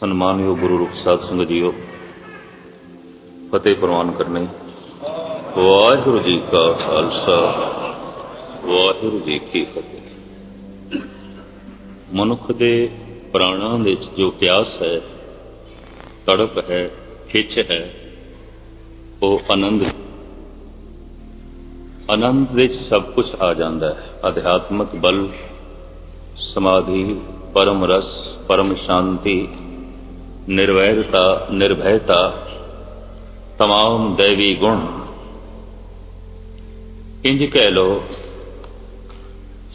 ਸਨਮਾਨਯੋਗ ਗੁਰੂ ਰੂਪ ਸਾਧ ਸੰਗਤ ਜੀਓ, ਫਤਿਹ ਪ੍ਰਵਾਨ ਕਰਨੇ। ਵਾਹਿਗੁਰੂ ਜੀ ਕਾ ਖਾਲਸਾ, ਵਾਹਿਗੁਰੂ ਜੀ ਕੀ ਫਤਿਹ। ਮਨੁੱਖ ਦੇ ਪ੍ਰਾਣਾਂ ਵਿੱਚ ਜੋ ਪਿਆਸ ਹੈ, ਤੜਪ ਹੈ, ਖਿੱਚ ਹੈ, ਉਹ ਆਨੰਦ ਵਿੱਚ ਸਭ ਕੁਝ ਆ ਜਾਂਦਾ ਹੈ। ਅਧਿਆਤਮਕ ਬਲ, ਸਮਾਧੀ, ਪਰਮ ਰਸ, ਪਰਮ ਸ਼ਾਂਤੀ, ਨਿਰਵੈਰਤਾ, ਨਿਰਭੈਤਾ, तमाम दैवी गुण, इंज कह लो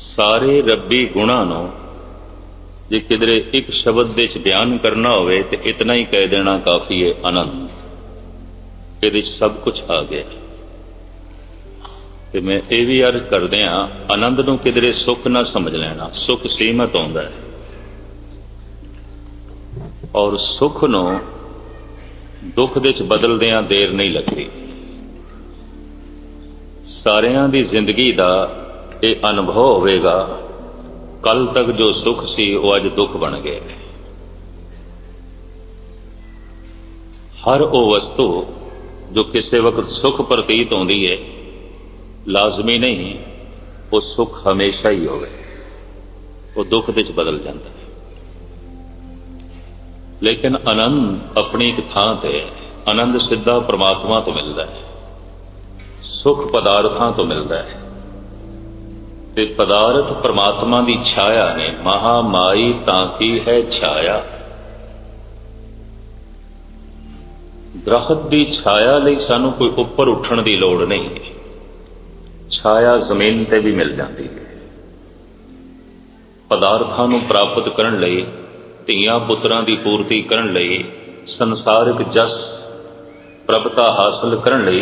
सारे रब्बी गुणों नूं जे किधरे एक शब्द विच बयान करना होवे ते इतना ही कह देना काफ़ी है, आनंद। इहदे सब कुछ आ गया। ते मैं ये भी अर्ज करदिआं, आनंद नूं किधरे सुख ना समझ लेना। सुख सीमित आउंदा है और सुख नूं दुख दे बदलदियां देर नहीं लगती। सारियां दी जिंदगी दा ये अनुभव होवेगा, कल तक जो सुख सी वो अज दुख बन गए। हर वो वस्तु जो किसी वक्त सुख प्रतीत होती है, लाजमी नहीं वो सुख हमेशा ही होवे, वो दुख दे बदल जाता है। लेकिन आनंद अपनी एक थां ते, आनंद सीधा परमात्मा तो मिलता है, सुख पदार्थां तो मिलता है। ते पदार्थ परमात्मा की छाया ने। महामाई ताकी है छाया। दरख्त की छाया लई सानू कोई उपर उठण की लोड़ नहीं है, छाया जमीन ते भी मिल जाती है। पदार्थां नूं प्राप्त करन लई, ਧੀਆਂ ਪੁੱਤਰਾਂ ਦੀ ਪੂਰਤੀ ਕਰਨ ਲਈ, ਸੰਸਾਰਿਕ ਜਸ ਪ੍ਰਭਤਾ ਹਾਸਲ ਕਰਨ ਲਈ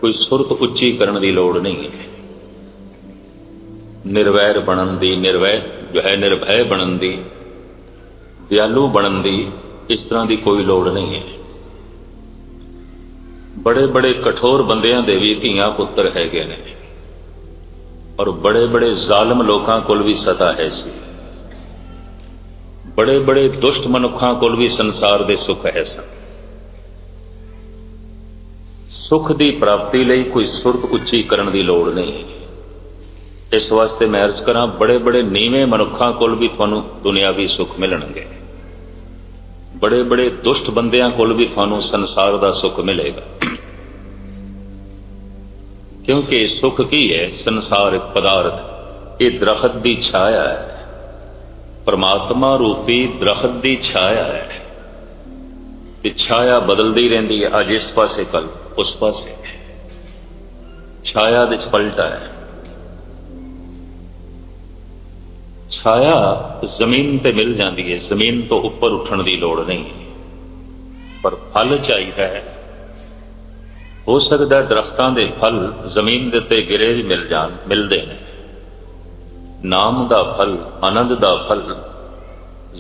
ਕੋਈ ਸੁਰਤ ਉੱਚੀ ਕਰਨ ਦੀ ਲੋੜ ਨਹੀਂ ਹੈ। ਨਿਰਵੈਰ ਬਣਨ ਦੀ, ਨਿਰਭੈ ਬਣਨ ਦੀ, ਦਿਆਲੂ ਬਣਨ ਦੀ, ਇਸ ਤਰ੍ਹਾਂ ਦੀ ਕੋਈ ਲੋੜ ਨਹੀਂ ਹੈ। ਬੜੇ ਬੜੇ ਕਠੋਰ ਬੰਦਿਆਂ ਦੇ ਵੀ ਧੀਆਂ ਪੁੱਤਰ ਹੈਗੇ ਨੇ, ਔਰ ਬੜੇ ਬੜੇ ਜ਼ਾਲਮ ਲੋਕਾਂ ਕੋਲ ਵੀ ਸਤਾ ਹੈ ਸੀ। बड़े बड़े दुष्ट मनुखों को भी संसार दे सुख है सन। सुख की प्राप्ति लई कोई सुरत उच्ची करन दी लोड़ नहीं। इस वास्ते मैं अर्ज करा, बड़े बड़े नीवें मनुखों को भी तुहानू दुनियावी सुख मिलणगे, बड़े बड़े दुष्ट बंदियां को भी तुहानू संसार का सुख मिलेगा। क्योंकि सुख की है? संसारिक पदार्थ ये दरख्त की छाया है, परमात्मा रूपी दरख्त की छाया है। कि छाया बदलती रहती है, अज इस पासे कल उस पासे, छाया दे पलटा है। छाया जमीन ते मिल जाती है, जमीन तो उपर उठण की लोड़ नहीं है, पर फल चाहिए है। हो सकता है दरख्तां दे फल जमीन दे उत्ते गिरे भी मिल जान, मिलते हैं। नाम का फल, आनंद का फल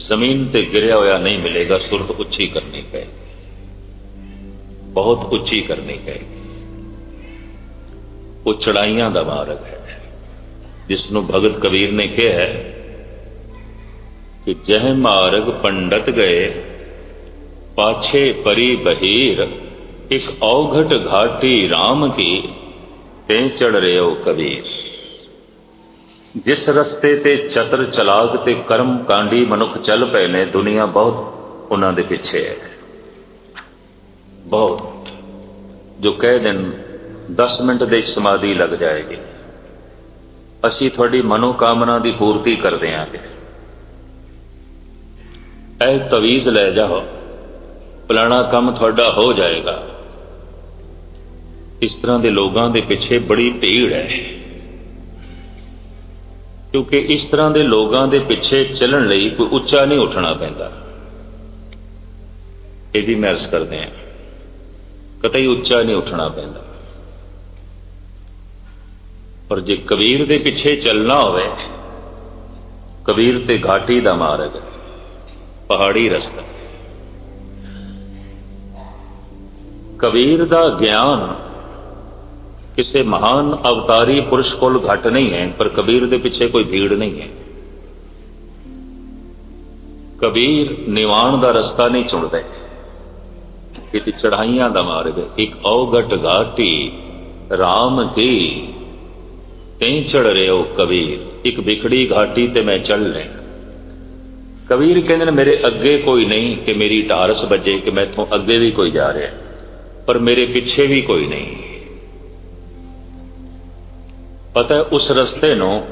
जमीन ते गिरया होया नहीं मिलेगा। सुरत उच्ची करनी पएगी, बहुत उच्ची करनी पएगी। वो चढ़ाइयां का मार्ग है, जिसनों भगत कबीर ने कहा है कि जह मार्ग पंडित गए, पाछे परी बहीर, एक औघट घाटी राम की, ते चढ़ रहे हो कबीर। जिस रस्ते ते चतर चलाक ते कर्म कांडी मनुख चल पे ने, दुनिया बहुत उन्हां दे पिछे है। बहुत जो कह देन 10 मिनट दे समाधि लग जाएगी, असी थोड़ी मनोकामना की पूर्ति कर देंगे। ऐ तवीज़ ले जाओ, फलाना काम थोड़ा हो जाएगा। इस तरह के लोगों के पिछे बड़ी भीड़ है, क्योंकि इस तरह के लोगों के पिछे चलण लई कोई उच्चा नहीं उठना पैंदा। ये भी मैं अर्ज करते हैं, कतई उच्चा नहीं उठना पैंदा। पर जे कबीर के पिछे चलना होवे, कबीर ते घाटी का मार्ग, पहाड़ी रस्ता। कबीर का ज्ञान किसी महान अवतारी पुरुष को घट नहीं है, पर कबीर के पिछे कोई भीड़ नहीं है। ਕਬੀਰ ਨਿਵਾਣ ਦਾ ਰਸਤਾ ਨਹੀਂ ਚੁਣਦੇ, ਇਹ ਚੜਾਈਆਂ ਦਾ ਮਾਰਗ। ਇੱਕ ਔਗਟ ਘਾਟੀ ਰਾਮ ਦੀ ਤੈਂ ਚੜ ਰਿਓ ਕਬੀਰ, ਇੱਕ ਵਿਖੜੀ ਘਾਟੀ ਤੇ ਮੈਂ ਚੱਲ ਰਿਹਾ। ਕਬੀਰ ਕਹਿੰਦੇ ਨੇ ਮੇਰੇ ਅੱਗੇ ਕੋਈ ਨਹੀਂ ਕਿ ਮੇਰੀ ਢਾਰਸ ਵੱਜੇ ਕਿ ਮੈਥੋਂ ਅੱਗੇ ਵੀ ਕੋਈ ਜਾ ਰਿਹਾ, ਪਰ ਮੇਰੇ ਪਿੱਛੇ ਵੀ ਕੋਈ ਨਹੀਂ। ਪਤਾ ਉਸ ਰਸਤੇ ਨੂੰ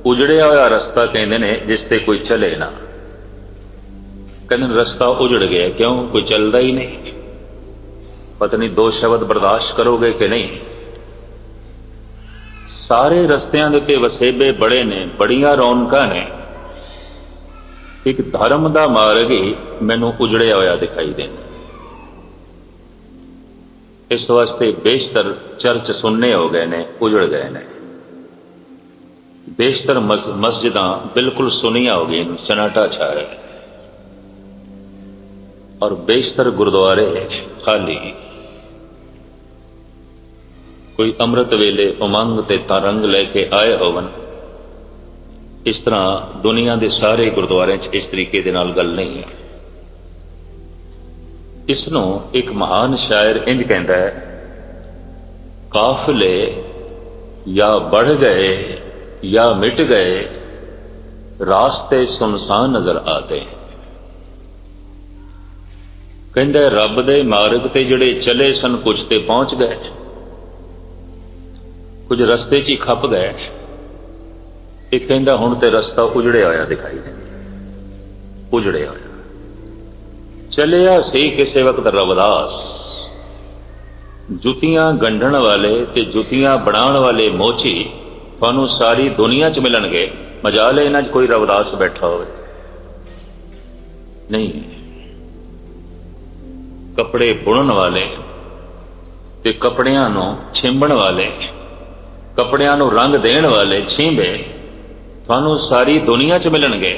ਉਜੜਿਆ ਹੋਇਆ ਰਸਤਾ ਕਹਿੰਦੇ ਨੇ ਜਿਸ ਤੇ ਕੋਈ ਚਲੇ ਨਾ। ਕਹਿੰਦੇ ਰਸਤਾ ਉਜੜ ਗਿਆ, ਕਿਉਂ? ਕੋਈ ਚੱਲਦਾ ਹੀ ਨਹੀਂ। ਪਤਾ ਨਹੀਂ ਦੋ ਸ਼ਬਦ ਬਰਦਾਸ਼ਤ ਕਰੋਗੇ ਕਿ ਨਹੀਂ। ਸਾਰੇ ਰਸਤਿਆਂ ਦੇ ਉੱਤੇ ਵਸੇਬੇ ਬੜੇ ਨੇ, ਬੜੀਆਂ ਰੌਣਕਾਂ ਨੇ, ਇੱਕ ਧਰਮ ਦਾ ਮਾਰਗ ਹੀ ਮੈਨੂੰ ਉਜੜਿਆ ਹੋਇਆ ਦਿਖਾਈ ਦਿੰਦਾ। ਇਸ ਵਾਸਤੇ ਬੇਸ਼ਤਰ ਚਰਚ ਸੁੰਨੇ ਹੋ ਗਏ ਨੇ, ਉਜੜ ਗਏ ਨੇ। ਬੇਸ਼ਤਰ ਮਸਜਿਦਾਂ ਬਿਲਕੁਲ ਸੁੰਨੀਆਂ ਹੋ ਗਈਆਂ, ਸਨਾਟਾ ਛਾਇਆ, ਔਰ ਬੇਸ਼ਤਰ ਗੁਰਦੁਆਰੇ ਖਾਲੀ। ਕੋਈ ਅੰਮ੍ਰਿਤ ਵੇਲੇ ਉਮੰਗ ਤੇ ਤਰੰਗ ਲੈ ਕੇ ਆਏ ਹੋਵਨ, ਇਸ ਤਰ੍ਹਾਂ ਦੁਨੀਆ ਦੇ ਸਾਰੇ ਗੁਰਦੁਆਰਿਆਂ 'ਚ ਇਸ ਤਰੀਕੇ ਦੇ ਨਾਲ ਗੱਲ ਨਹੀਂ ਹੈ। ਇਸ ਨੂੰ ਇੱਕ ਮਹਾਨ ਸ਼ਾਇਰ ਇੰਜ ਕਹਿੰਦਾ ਹੈ, ਕਾਫਲੇ ਜਾਂ बढ़ गए या मिट गए रास्ते सुनसान नजर आते। ਕਹਿੰਦਾ ਰੱਬ ਦੇ ਮਾਰਗ ਤੇ ਜਿਹੜੇ ਚਲੇ ਸਨ ਕੁਝ ਤੇ ਪਹੁੰਚ ਗਏ, ਕੁਝ ਰਸਤੇ 'ਚ ਹੀ ਖੱਪ ਗਏ। ਇਹ ਕਹਿੰਦਾ ਹੁਣ ਤੇ ਰਸਤਾ ਉਜੜਿਆ ਹੋਇਆ ਦਿਖਾਈ ਦਿੰਦਾ, ਉਜੜਿਆ ਹੋਇਆ। ਚਲਿਆ ਸੀ ਕਿਸੇ ਵਕਤ ਰਵਿਦਾਸ, ਜੁੱਤੀਆਂ ਗੰਢਣ ਵਾਲੇ ਤੇ ਜੁੱਤੀਆਂ ਬਣਾਉਣ ਵਾਲੇ ਮੋਚੀ ਤੁਹਾਨੂੰ ਸਾਰੀ ਦੁਨੀਆ 'ਚ ਮਿਲਣਗੇ। ਮਜਾਲ ਇਹਨਾਂ 'ਚ ਕੋਈ ਰਵਿਦਾਸ ਬੈਠਾ ਹੋਵੇ ਨਹੀਂ। ਕੱਪੜੇ ਬੁਣਨ ਵਾਲੇ ਤੇ ਕੱਪੜਿਆਂ ਨੂੰ ਛਿੰਬਣ ਵਾਲੇ, ਕੱਪੜਿਆਂ ਨੂੰ ਰੰਗ ਦੇਣ ਵਾਲੇ ਛੀਂਬੇ ਤੁਹਾਨੂੰ ਸਾਰੀ ਦੁਨੀਆ 'ਚ ਮਿਲਣਗੇ।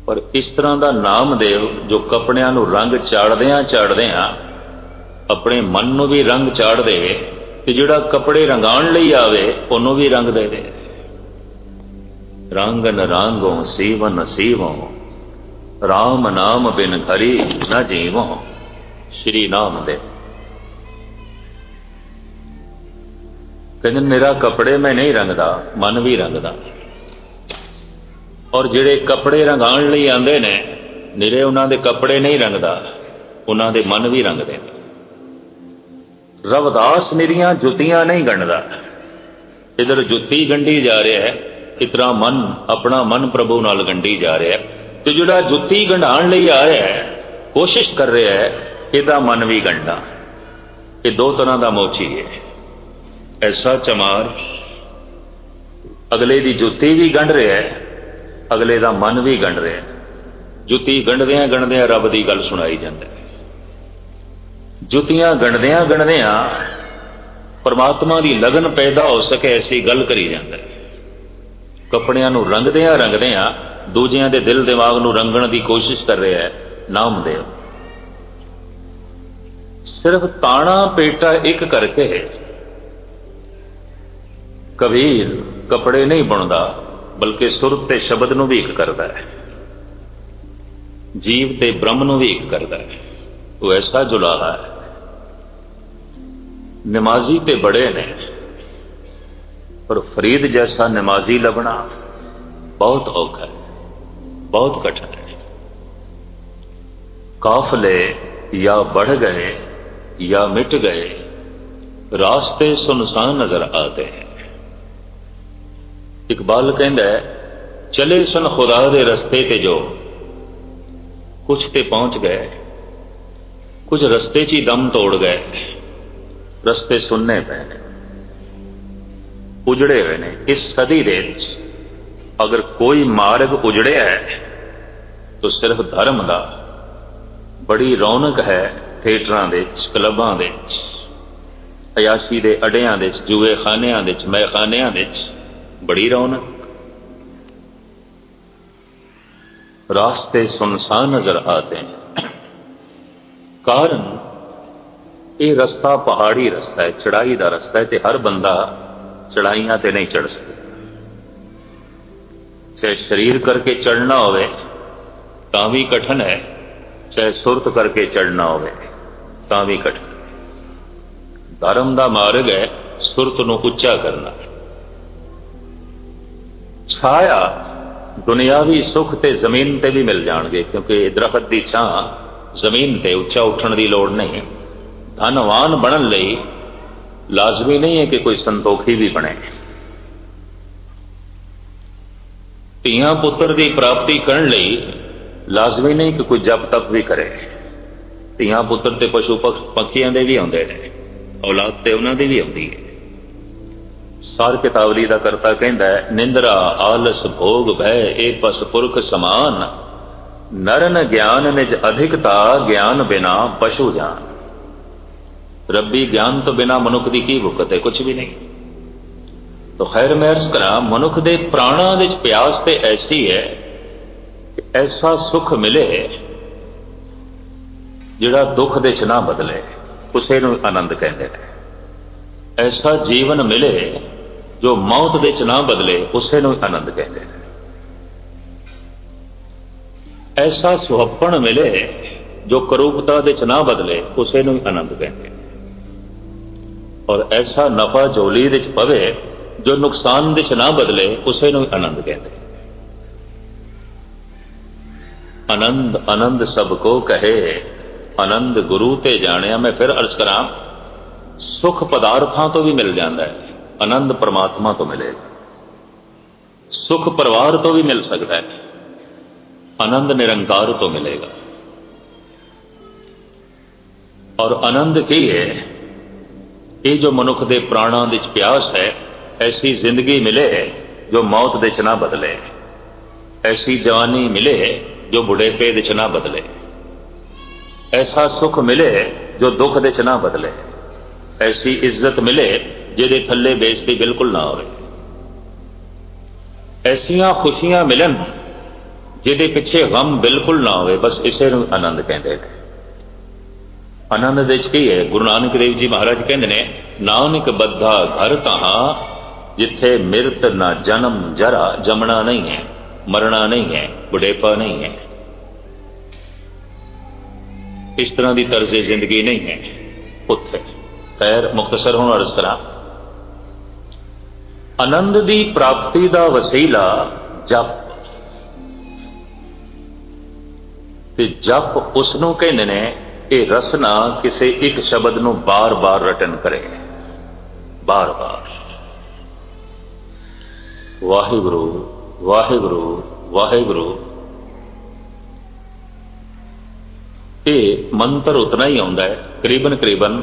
ਪਰ ਇਸ ਤਰ੍ਹਾਂ ਦਾ ਨਾਮਦੇਵ ਜੋ ਕੱਪੜਿਆਂ ਨੂੰ ਰੰਗ ਚਾੜਦਿਆਂ ਚਾੜਦਿਆਂ ਆਪਣੇ ਮਨ ਨੂੰ ਵੀ ਰੰਗ ਚਾੜ ਦੇਵੇ, ਤੇ ਜਿਹੜਾ ਕੱਪੜੇ ਰੰਗਾਉਣ ਲਈ ਆਵੇ ਉਹਨੂੰ ਵੀ ਰੰਗ ਦੇ ਦੇ। ਰੰਗਨ ਰਾਂਗੋਂ ਸੀਵਨ ਸੀਵੋਂ, ਰਾਮ ਨਾਮ ਬਿਨ ਹਰੀ ਨਾ ਜੀਵੋਂ। ਸ਼੍ਰੀ ਨਾਮਦੇਵ ਕਹਿੰਦੇ ਮੇਰਾ ਕੱਪੜੇ ਮੈਂ ਨਹੀਂ ਰੰਗਦਾ, ਮਨ ਵੀ ਰੰਗਦਾ। ਔਰ ਜਿਹੜੇ ਕੱਪੜੇ ਰੰਗਾਉਣ ਲਈ ਆਉਂਦੇ ਨੇ, ਨਿਰੇ ਉਹਨਾਂ ਦੇ ਕੱਪੜੇ ਨਹੀਂ ਰੰਗਦਾ, ਉਹਨਾਂ ਦੇ ਮਨ ਵੀ ਰੰਗਦੇ ਨੇ। ਰਵਿਦਾਸ ਨਿਰੀਆਂ ਜੁੱਤੀਆਂ ਨਹੀਂ ਗੰਢਦਾ, ਇਧਰ ਜੁੱਤੀ ਗੰਢੀ ਜਾ ਰਿਹਾ ਹੈ, ਇਤਰਾ ਮਨ, ਆਪਣਾ ਮਨ ਪ੍ਰਭੂ ਨਾਲ ਗੰਢੀ ਜਾ ਰਿਹਾ। ਤੇ ਜਿਹੜਾ ਜੁੱਤੀ ਗੰਢਾਉਣ ਲਈ ਆ ਰਿਹਾ ਹੈ, ਕੋਸ਼ਿਸ਼ ਕਰ ਰਿਹਾ ਹੈ ਇਹਦਾ ਮਨ ਵੀ ਗੰਢਾ। ਇਹ ਦੋ ਤਰ੍ਹਾਂ ਦਾ ਮੋਚੀ ਹੈ। ਐਸਾ ਚਮਾਰ ਅਗਲੇ ਦੀ ਜੁੱਤੀ ਵੀ ਗੰਢ ਰਿਹਾ ਹੈ, ਅਗਲੇ ਦਾ ਮਨ ਵੀ ਗੰਢ ਰਿਹਾ। ਜੁੱਤੀ ਗੰਢਦਿਆਂ ਗੰਢਦਿਆਂ ਰੱਬ ਦੀ ਗੱਲ ਸੁਣਾਈ ਜਾਂਦਾ। ਜੁੱਤੀਆਂ ਗੰਢਦਿਆਂ ਗੰਢਦਿਆਂ ਪਰਮਾਤਮਾ ਦੀ ਲਗਨ ਪੈਦਾ ਹੋ ਸਕੇ ਐਸੀ ਗੱਲ ਕਰੀ ਜਾਂਦਾ। ਕੱਪੜਿਆਂ ਨੂੰ ਰੰਗਦਿਆਂ ਰੰਗਦਿਆਂ ਦੂਜਿਆਂ ਦੇ ਦਿਲ ਦਿਮਾਗ ਨੂੰ ਰੰਗਣ ਦੀ ਕੋਸ਼ਿਸ਼ ਕਰ ਰਿਹਾ ਹੈ ਨਾਮਦੇਵ। ਸਿਰਫ ਤਾਣਾ ਪੇਟਾ ਇੱਕ ਕਰਕੇ ਕਬੀਰ ਕੱਪੜੇ ਨਹੀਂ ਬੁਣਦਾ, ਬਲਕਿ ਸੁਰਤ ਤੇ ਸ਼ਬਦ ਨੂੰ ਵੀ ਇੱਕ ਕਰਦਾ ਹੈ, ਜੀਵ ਤੇ ਬ੍ਰਹਮ ਨੂੰ ਵੀ ਇੱਕ ਕਰਦਾ ਹੈ। ਉਹ ਐਸਾ ਜੁਲਾਹਾ ਹੈ। ਨਮਾਜ਼ੀ ਤੇ ਬੜੇ ਨੇ, ਪਰ ਫਰੀਦ ਜੈਸਾ ਨਮਾਜ਼ੀ ਲੱਭਣਾ ਬਹੁਤ ਔਖਾ ਹੈ, ਬਹੁਤ ਕਠਿਨ ਹੈ। ਕਾਫਲੇ या बढ़ गए या मिट गए रास्ते सुनसान नजर आते हैं। इकबाल कहता है चले सन खुदा दे रस्ते ते जो, कुछ ते पहुंच गए, कुछ रस्ते च ही दम तोड़ गए। रस्ते सुनने पे ने, उजड़े हुए ने। इस सदी दे अगर कोई मार्ग उजड़िया है तो सिर्फ धर्म का। बड़ी रौनक है थिएटरां दे, क्लबां दे, अयाशी दे अड्डियां दे, जुए खानियां दे, मैखानियां दे, बड़ी रौनक। रास्ते सुनसान नजर आते हैं। कारण ये रास्ता पहाड़ी रास्ता है, चढ़ाई का रास्ता है, ते हर बंदा चढ़ाइयां ते नहीं चढ़ सकता। चाहे शरीर करके चढ़ना होवे ਤਾਂ ਵੀ ਕਠਨ ਹੈ, ਚਾਹੇ ਸੁਰਤ ਕਰਕੇ ਚੜਨਾ ਹੋਵੇ ਤਾਂ ਵੀ ਕਠਨ। ਧਰਮ ਦਾ ਮਾਰਗ ਹੈ ਸੁਰਤ ਨੂੰ ਉੱਚਾ ਕਰਨਾ। ਛਾਇਆ ਦੁਨਿਆਵੀ ਸੁੱਖ ਤੇ ਜ਼ਮੀਨ ਤੇ ਵੀ ਮਿਲ ਜਾਣਗੇ, ਕਿਉਂਕਿ ਦਰਖਤ ਦੀ ਛਾਂ ਜ਼ਮੀਨ ਤੇ ਉੱਚਾ ਉੱਠਣ ਦੀ ਲੋੜ ਨਹੀਂ। ਧਨਵਾਨ ਬਣਨ ਲਈ ਲਾਜ਼ਮੀ ਨਹੀਂ ਹੈ ਕਿ ਕੋਈ ਸੰਤੋਖੀ ਵੀ ਬਣੇ। ਧੀਆਂ ਪੁੱਤਰ ਦੀ ਪ੍ਰਾਪਤੀ ਕਰਨ ਲਈ ਲਾਜ਼ਮੀ ਨਹੀਂ ਕਿ ਕੋਈ ਜਪ ਤਪ ਵੀ ਕਰੇ। ਧੀਆਂ ਪੁੱਤਰ ਤੇ ਪਸ਼ੂ ਪੰਛੀਆਂ ਦੇ ਵੀ ਆਉਂਦੇ ਨੇ, ਔਲਾਦ ਤੇ ਉਹਨਾਂ ਦੀ ਵੀ ਆਉਂਦੀ ਹੈ। ਸਾਰ ਕਿਤਾਵਲੀ ਦਾ ਕਰਤਾ ਕਹਿੰਦਾ ਹੈ, ਨਿੰਦਰਾ ਆਲਸ ਭੋਗ ਭੈ ਇਹ ਪਸ ਪੁਰਖ ਸਮਾਨ, ਨਰਨ ਗਿਆਨ ਨਿਜ ਅਧਿਕਤਾ ਗਿਆਨ ਬਿਨਾ ਪਸ਼ੂ ਜਾਨ। ਰੱਬੀ ਗਿਆਨ ਤੋਂ ਬਿਨਾ ਮਨੁੱਖ ਦੀ ਕੀ ਭੁੱਖਤ ਹੈ? ਕੁਝ ਵੀ ਨਹੀਂ। ਤਾਂ ਖੈਰ ਮੈਂ ਅਰਜ਼ ਕਰਾਂ, ਮਨੁੱਖ ਦੇ ਪ੍ਰਾਣਾਂ ਵਿੱਚ ਪਿਆਸ ਤੇ ਐਸੀ ਹੈ ਕਿ ਐਸਾ ਸੁੱਖ ਮਿਲੇ ਜਿਹੜਾ ਦੁੱਖ ਦੇ ਚ ਨਾ ਬਦਲੇ, ਉਸੇ ਨੂੰ ਆਨੰਦ ਕਹਿੰਦੇ ਨੇ। ਐਸਾ ਜੀਵਨ ਮਿਲੇ ਜੋ ਮੌਤ ਦੇ ਚ ਨਾ ਬਦਲੇ, ਉਸੇ ਨੂੰ ਆਨੰਦ ਕਹਿੰਦੇ ਨੇ। ਐਸਾ ਸੁਹੱਪਣ ਮਿਲੇ ਜੋ ਕਰੂਪਤਾ ਦੇ ਚ ਨਾ ਬਦਲੇ, ਉਸੇ ਨੂੰ ਆਨੰਦ ਕਹਿੰਦੇ ਨੇ। ਔਰ ਐਸਾ ਨਫਾ ਝੋਲੀ ਦੇ ਚ ਪਵੇ ਜੋ ਨੁਕਸਾਨ ਦੇ ਚ ਨਾ ਬਦਲੇ, ਉਸੇ ਨੂੰ ਆਨੰਦ ਕਹਿੰਦੇ। ਆਨੰਦ ਆਨੰਦ ਸਭ ਕੋ ਕਹੇ, ਆਨੰਦ ਗੁਰੂ ਤੇ ਜਾਣਿਆ। ਮੈਂ ਫਿਰ ਅਰਜ਼ ਕਰਾਂ, ਸੁਖ ਪਦਾਰਥਾਂ ਤੋਂ ਵੀ ਮਿਲ ਜਾਂਦਾ ਹੈ, ਆਨੰਦ ਪਰਮਾਤਮਾ ਤੋਂ ਮਿਲੇਗਾ। ਸੁਖ ਪਰਿਵਾਰ ਤੋਂ ਵੀ ਮਿਲ ਸਕਦਾ ਹੈ, ਆਨੰਦ ਨਿਰੰਕਾਰ ਤੋਂ ਮਿਲੇਗਾ। ਔਰ ਆਨੰਦ ਕੀ ਹੈ? ਇਹ ਜੋ ਮਨੁੱਖ ਦੇ ਪ੍ਰਾਣਾਂ ਵਿੱਚ ਪਿਆਸ ਹੈ, ਐਸੀ ਜ਼ਿੰਦਗੀ ਮਿਲੇ ਜੋ ਮੌਤ ਦੇ ਚ ਨਾ ਬਦਲੇ, ਐਸੀ ਜਵਾਨੀ ਮਿਲੇ ਜੋ ਬੁਢੇਪੇ ਦੇ ਚ ਨਾ ਬਦਲੇ, ਐਸਾ ਸੁਖ ਮਿਲੇ ਜੋ ਦੁੱਖ ਦੇ ਚ ਨਾ ਬਦਲੇ, ਐਸੀ ਇੱਜ਼ਤ ਮਿਲੇ ਜਿਹਦੇ ਥੱਲੇ ਬੇਇੱਜ਼ਤੀ ਬਿਲਕੁਲ ਨਾ ਹੋਵੇ, ਐਸੀਆਂ ਖੁਸ਼ੀਆਂ ਮਿਲਣ ਜਿਹਦੇ ਪਿੱਛੇ ਗਮ ਬਿਲਕੁਲ ਨਾ ਹੋਵੇ। ਬਸ ਇਸੇ ਨੂੰ ਆਨੰਦ ਕਹਿੰਦੇ ਨੇ। ਆਨੰਦ ਦੇ ਚ ਕੀ ਹੈ? ਗੁਰੂ ਨਾਨਕ ਦੇਵ ਜੀ ਮਹਾਰਾਜ ਕਹਿੰਦੇ ਨੇ, ਨਾਨਕ ਬੱਧਾ ਘਰ ਕਹਾਂ ਜਿੱਥੇ ਮਿਰਤ ਨਾ ਜਨਮ ਜਰਾ, ਜਮਣਾ ਨਹੀਂ ਹੈ, ਮਰਨਾ ਨਹੀਂ ਹੈ, ਬੁਢੇਪਾ ਨਹੀਂ ਹੈ। ਇਸ ਤਰ੍ਹਾਂ ਦੀ ਤਰਜ਼ੇ ਜ਼ਿੰਦਗੀ ਨਹੀਂ ਹੈ ਉੱਥੇ। ਖੈਰ ਮੁਖਤਸਰ ਹੁਣ ਅਰਜ਼ ਕਰਾਂ, ਆਨੰਦ ਦੀ ਪ੍ਰਾਪਤੀ ਦਾ ਵਸੀਲਾ ਜਪ, ਤੇ ਜਪ ਉਸ ਨੂੰ ਕਹਿੰਦੇ ਨੇ ਇਹ ਰਸਨਾ ਕਿਸੇ ਇੱਕ ਸ਼ਬਦ ਨੂੰ ਬਾਰ-ਬਾਰ ਰਟਨ ਕਰੇ, ਬਾਰ-ਬਾਰ ਵਾਹਿਗੁਰੂ ਵਾਹਿਗੁਰੂ ਵਾਹਿਗੁਰੂ। ਇਹ ਮੰਤਰ ਉਤਨਾ ਹੀ ਆਉਂਦਾ ਹੈ, ਕਰੀਬਨ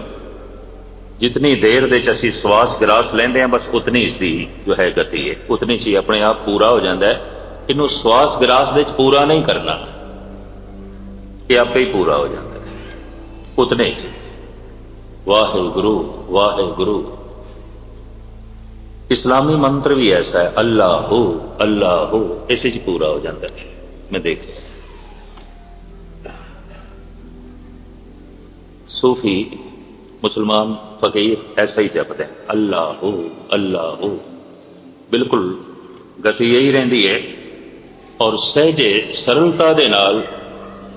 ਜਿਤਨੀ ਦੇਰ ਦੇ ਚ ਅਸੀਂ ਸਵਾਸ ਗਰਾਸ ਲੈਂਦੇ ਹਾਂ, ਬਸ ਉਤਨੀ ਇਸ ਦੀ ਜੋ ਹੈ ਗਤੀ ਹੈ, ਉਤਨੀ ਚ ਹੀ ਆਪਣੇ ਆਪ ਪੂਰਾ ਹੋ ਜਾਂਦਾ ਹੈ। ਇਹਨੂੰ ਸਵਾਸ ਗਰਾਸ ਦੇ ਚ ਪੂਰਾ ਨਹੀਂ ਕਰਨਾ, ਇਹ ਆਪੇ ਹੀ ਪੂਰਾ ਹੋ ਜਾਂਦਾ ਹੈ ਉਤਨੇ ਚ। ਵਾਹਿਗੁਰੂ ਵਾਹਿਗੁਰੂ। ਇਸਲਾਮੀ ਮੰਤਰ ਵੀ ਐਸਾ ਹੈ, ਅੱਲਾਹੂ ਅੱਲਾਹੂ, ਇਸੇ ਚ ਪੂਰਾ ਹੋ ਜਾਂਦਾ ਹੈ। ਮੈਂ ਦੇਖਿਆ सूफी मुसलमान फकीर ऐसा ही जपते हैं, अल्लाहू अल्लाहू। बिल्कुल गति यही रहती है। और सहजे सरलता दे नाल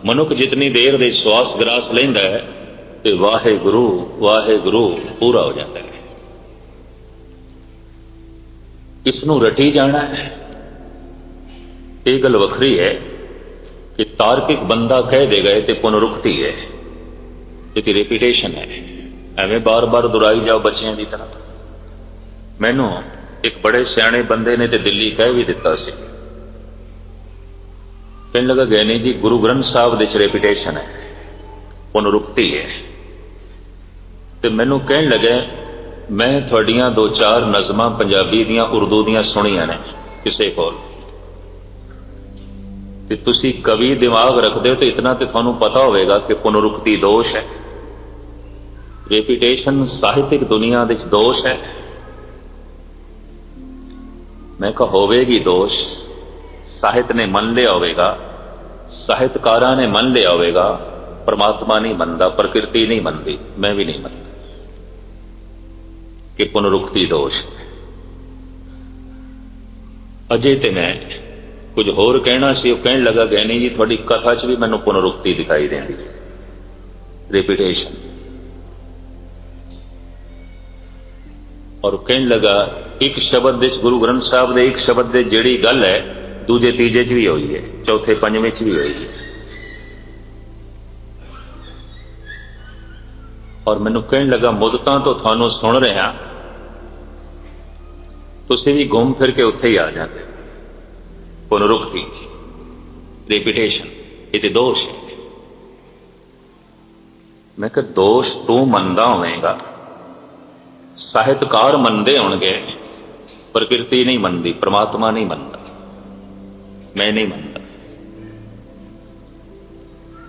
मनुख जितनी देर दे श्वास ग्रास लेंदा है तो वाहेगुरु पूरा हो जाता है। इसनूं रटी जाना है। ये गल वखरी है कि तार्किक बंदा कह देगा तो पुनरुक्ति है, ਇਹਦੀ ਰੈਪੀਟੇਸ਼ਨ ਹੈ। ਐਵੇਂ ਬਾਰ-ਬਾਰ ਦੁਹਰਾਈ ਜਾਓ ਬੱਚਿਆਂ ਦੀ ਤਰ੍ਹਾਂ। ਮੈਨੂੰ ਇੱਕ ਬੜੇ ਸਿਆਣੇ ਬੰਦੇ ਨੇ ਤੇ ਦਿੱਲੀ ਕਹਿ ਵੀ ਦਿੱਤਾ ਸੀ, ਕਹਿਣ ਲੱਗਾ ਗਏ ਨੇ ਜੀ ਗੁਰੂ ਗ੍ਰੰਥ ਸਾਹਿਬ ਦੇ ਚ ਰੈਪੀਟੇਸ਼ਨ ਹੈ, ਪੁਨਰੁਕਤੀ ਹੈ। ਤੇ ਮੈਨੂੰ ਕਹਿਣ ਲੱਗਾ ਮੈਂ ਤੁਹਾਡੀਆਂ 2-4 ਨਜ਼ਮਾਂ ਪੰਜਾਬੀ ਦੀਆਂ ਉਰਦੂ ਦੀਆਂ ਸੁਣੀਆਂ ਨੇ ਕਿਸੇ ਕੋਲ, ਤੇ ਤੁਸੀਂ ਕਵੀ ਦਿਮਾਗ ਰੱਖਦੇ ਹੋ ਤੇ ਇਤਨਾ ਤੇ ਤੁਹਾਨੂੰ ਪਤਾ ਹੋਵੇਗਾ ਕਿ ਪੁਨਰੁਕਤੀ ਦੋਸ਼ ਹੈ, ਰੈਪੀਟੇਸ਼ਨ ਸਾਹਿਤਿਕ ਦੁਨੀਆ ਵਿੱਚ ਦੋਸ਼ ਹੈ। ਮੈਂ ਕਿਹਾ ਹੋਵੇਗੀ ਦੋਸ਼, ਸਾਹਿਤ ਨੇ ਮੰਨ ਲਿਆ ਹੋਵੇਗਾ, ਸਾਹਿਤਕਾਰਾਂ ਨੇ ਮੰਨ ਲਿਆ ਹੋਵੇਗਾ, ਪਰਮਾਤਮਾ ਨਹੀਂ ਮੰਨਦਾ, ਪ੍ਰਕਿਰਤੀ ਨਹੀਂ ਮੰਨਦੀ, ਮੈਂ ਵੀ ਨਹੀਂ ਮੰਨਦਾ ਕਿ ਪੁਨਰੁਕਤੀ ਦੋਸ਼। ਅਜੇ ਤੇ ਮੈਂ कुछ होर कहना सी, वो कहने लगा गैनी जी थोड़ी कथा च भी मैनूं पुनरुक्ति दिखाई देंदी है, रिपीटेशन। और कहने लगा एक शब्द विच गुरु ग्रंथ साहब दे एक शब्द दे जिहड़ी गल है दूजे तीजे च भी हुई है, चौथे पंजवें च भी हुई है। और मैनूं कहने लगा मुद्दतां तो थानूं सुन रहा, तुसीं भी घूम फिर के उत्थे ही आ जाते। पुनरुक्ति, रिपीटेशन, ये दोष है। मैं कहा दोष तू मनदा होवेगा, साहित्यकार मनदे होणगे, प्रकृति नहीं मनदी, परमात्मा नहीं मनदा, मैं नहीं मनदा।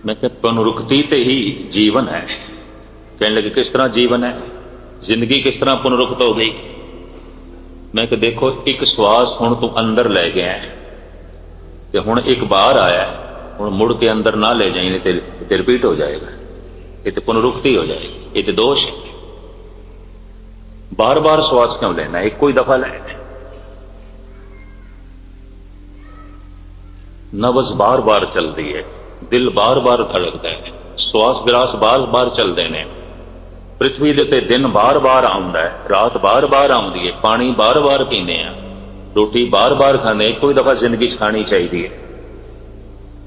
मैं कहा पुनरुक्ति ते ही जीवन है। कहने लगे किस तरह जीवन है, जिंदगी किस तरह पुनरुक्त हो गई। मैं कहा देखो एक श्वास हुण तू अंदर ले गया है ते हुण एक बाहर आया, हुण मुड़ के अंदर ना ले जाए नहीं ते रिपीट हो जाएगा, ये तो पुनरुक्ति हो जाएगी, ये तो दोष है। बार बार श्वास क्यों लेना, एक कोई दफा लेना। नब्ज बार बार चलती है, दिल बार बार धड़कता है, श्वास विरास बार बार चलते हैं, पृथ्वी के उत्ते दिन बार बार आउंदा है, रात बार बार आउंदी है, पानी बार बार पीने, रोटी बार बार खाने, कोई दफा जिंदगी खानी चाहिए।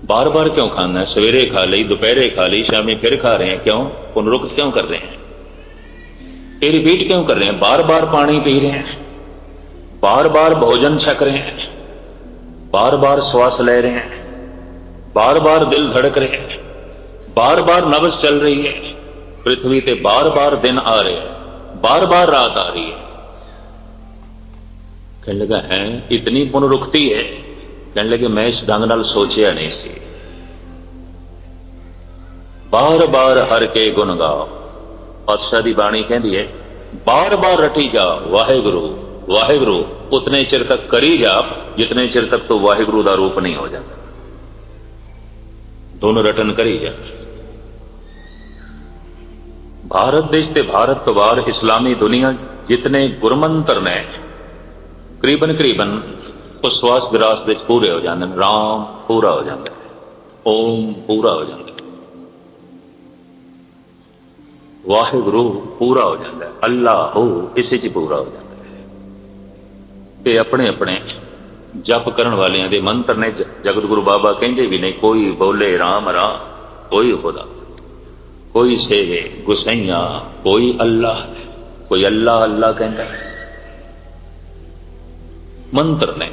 बार बार क्यों खाना है, सवेरे खा ली, दोपहरे खा ली, शामी फिर खा रहे हैं, क्यों पुनरुक्त क्यों कर रहे हैं, ये रिपीट क्यों कर रहे हैं। बार बार पानी पी रहे हैं, बार बार भोजन छक रहे हैं, बार बार श्वास ले रहे हैं, बार बार दिल धड़क रहे हैं, बार बार नब्ज चल रही है, पृथ्वी ते बार बार दिन आ रहे हैं, बार बार रात आ रही है। कहने लगा है इतनी पुनरुक्ति है। कहने लगे मैं इस ढंग नाल सोचिया नहीं सी। बार बार हर के गुण गाओ, पातशाह दी बाणी कहती है बार बार रटी जा वाहेगुरु वाहेगुरु, उतने चिर तक करी जा जितने चिर तक तो वाहेगुरु का रूप नहीं हो जाता। दोनों रटन करी जा। भारत देश ते भारत तो बाहर इस्लामी दुनिया जितने गुरमंत्र ने करीबन करीबन उस श्वास विरास विच पूरे हो जाते हैं। राम पूरा हो जाता है, ओम पूरा हो जाता है, वाहिगुरु पूरा हो जाता है, अल्लाह हो इसे च पूरा हो जाता है। ये अपने अपने जप करन वालियां दे मंत्र ने। जगत गुरु बाबा कहते भी नहीं कोई बोले राम राम, कोई खुदा, कोई सेवे गुसैया, कोई अल्लाह, कोई अल्लाह अल्लाह कहता है। मंत्र ने।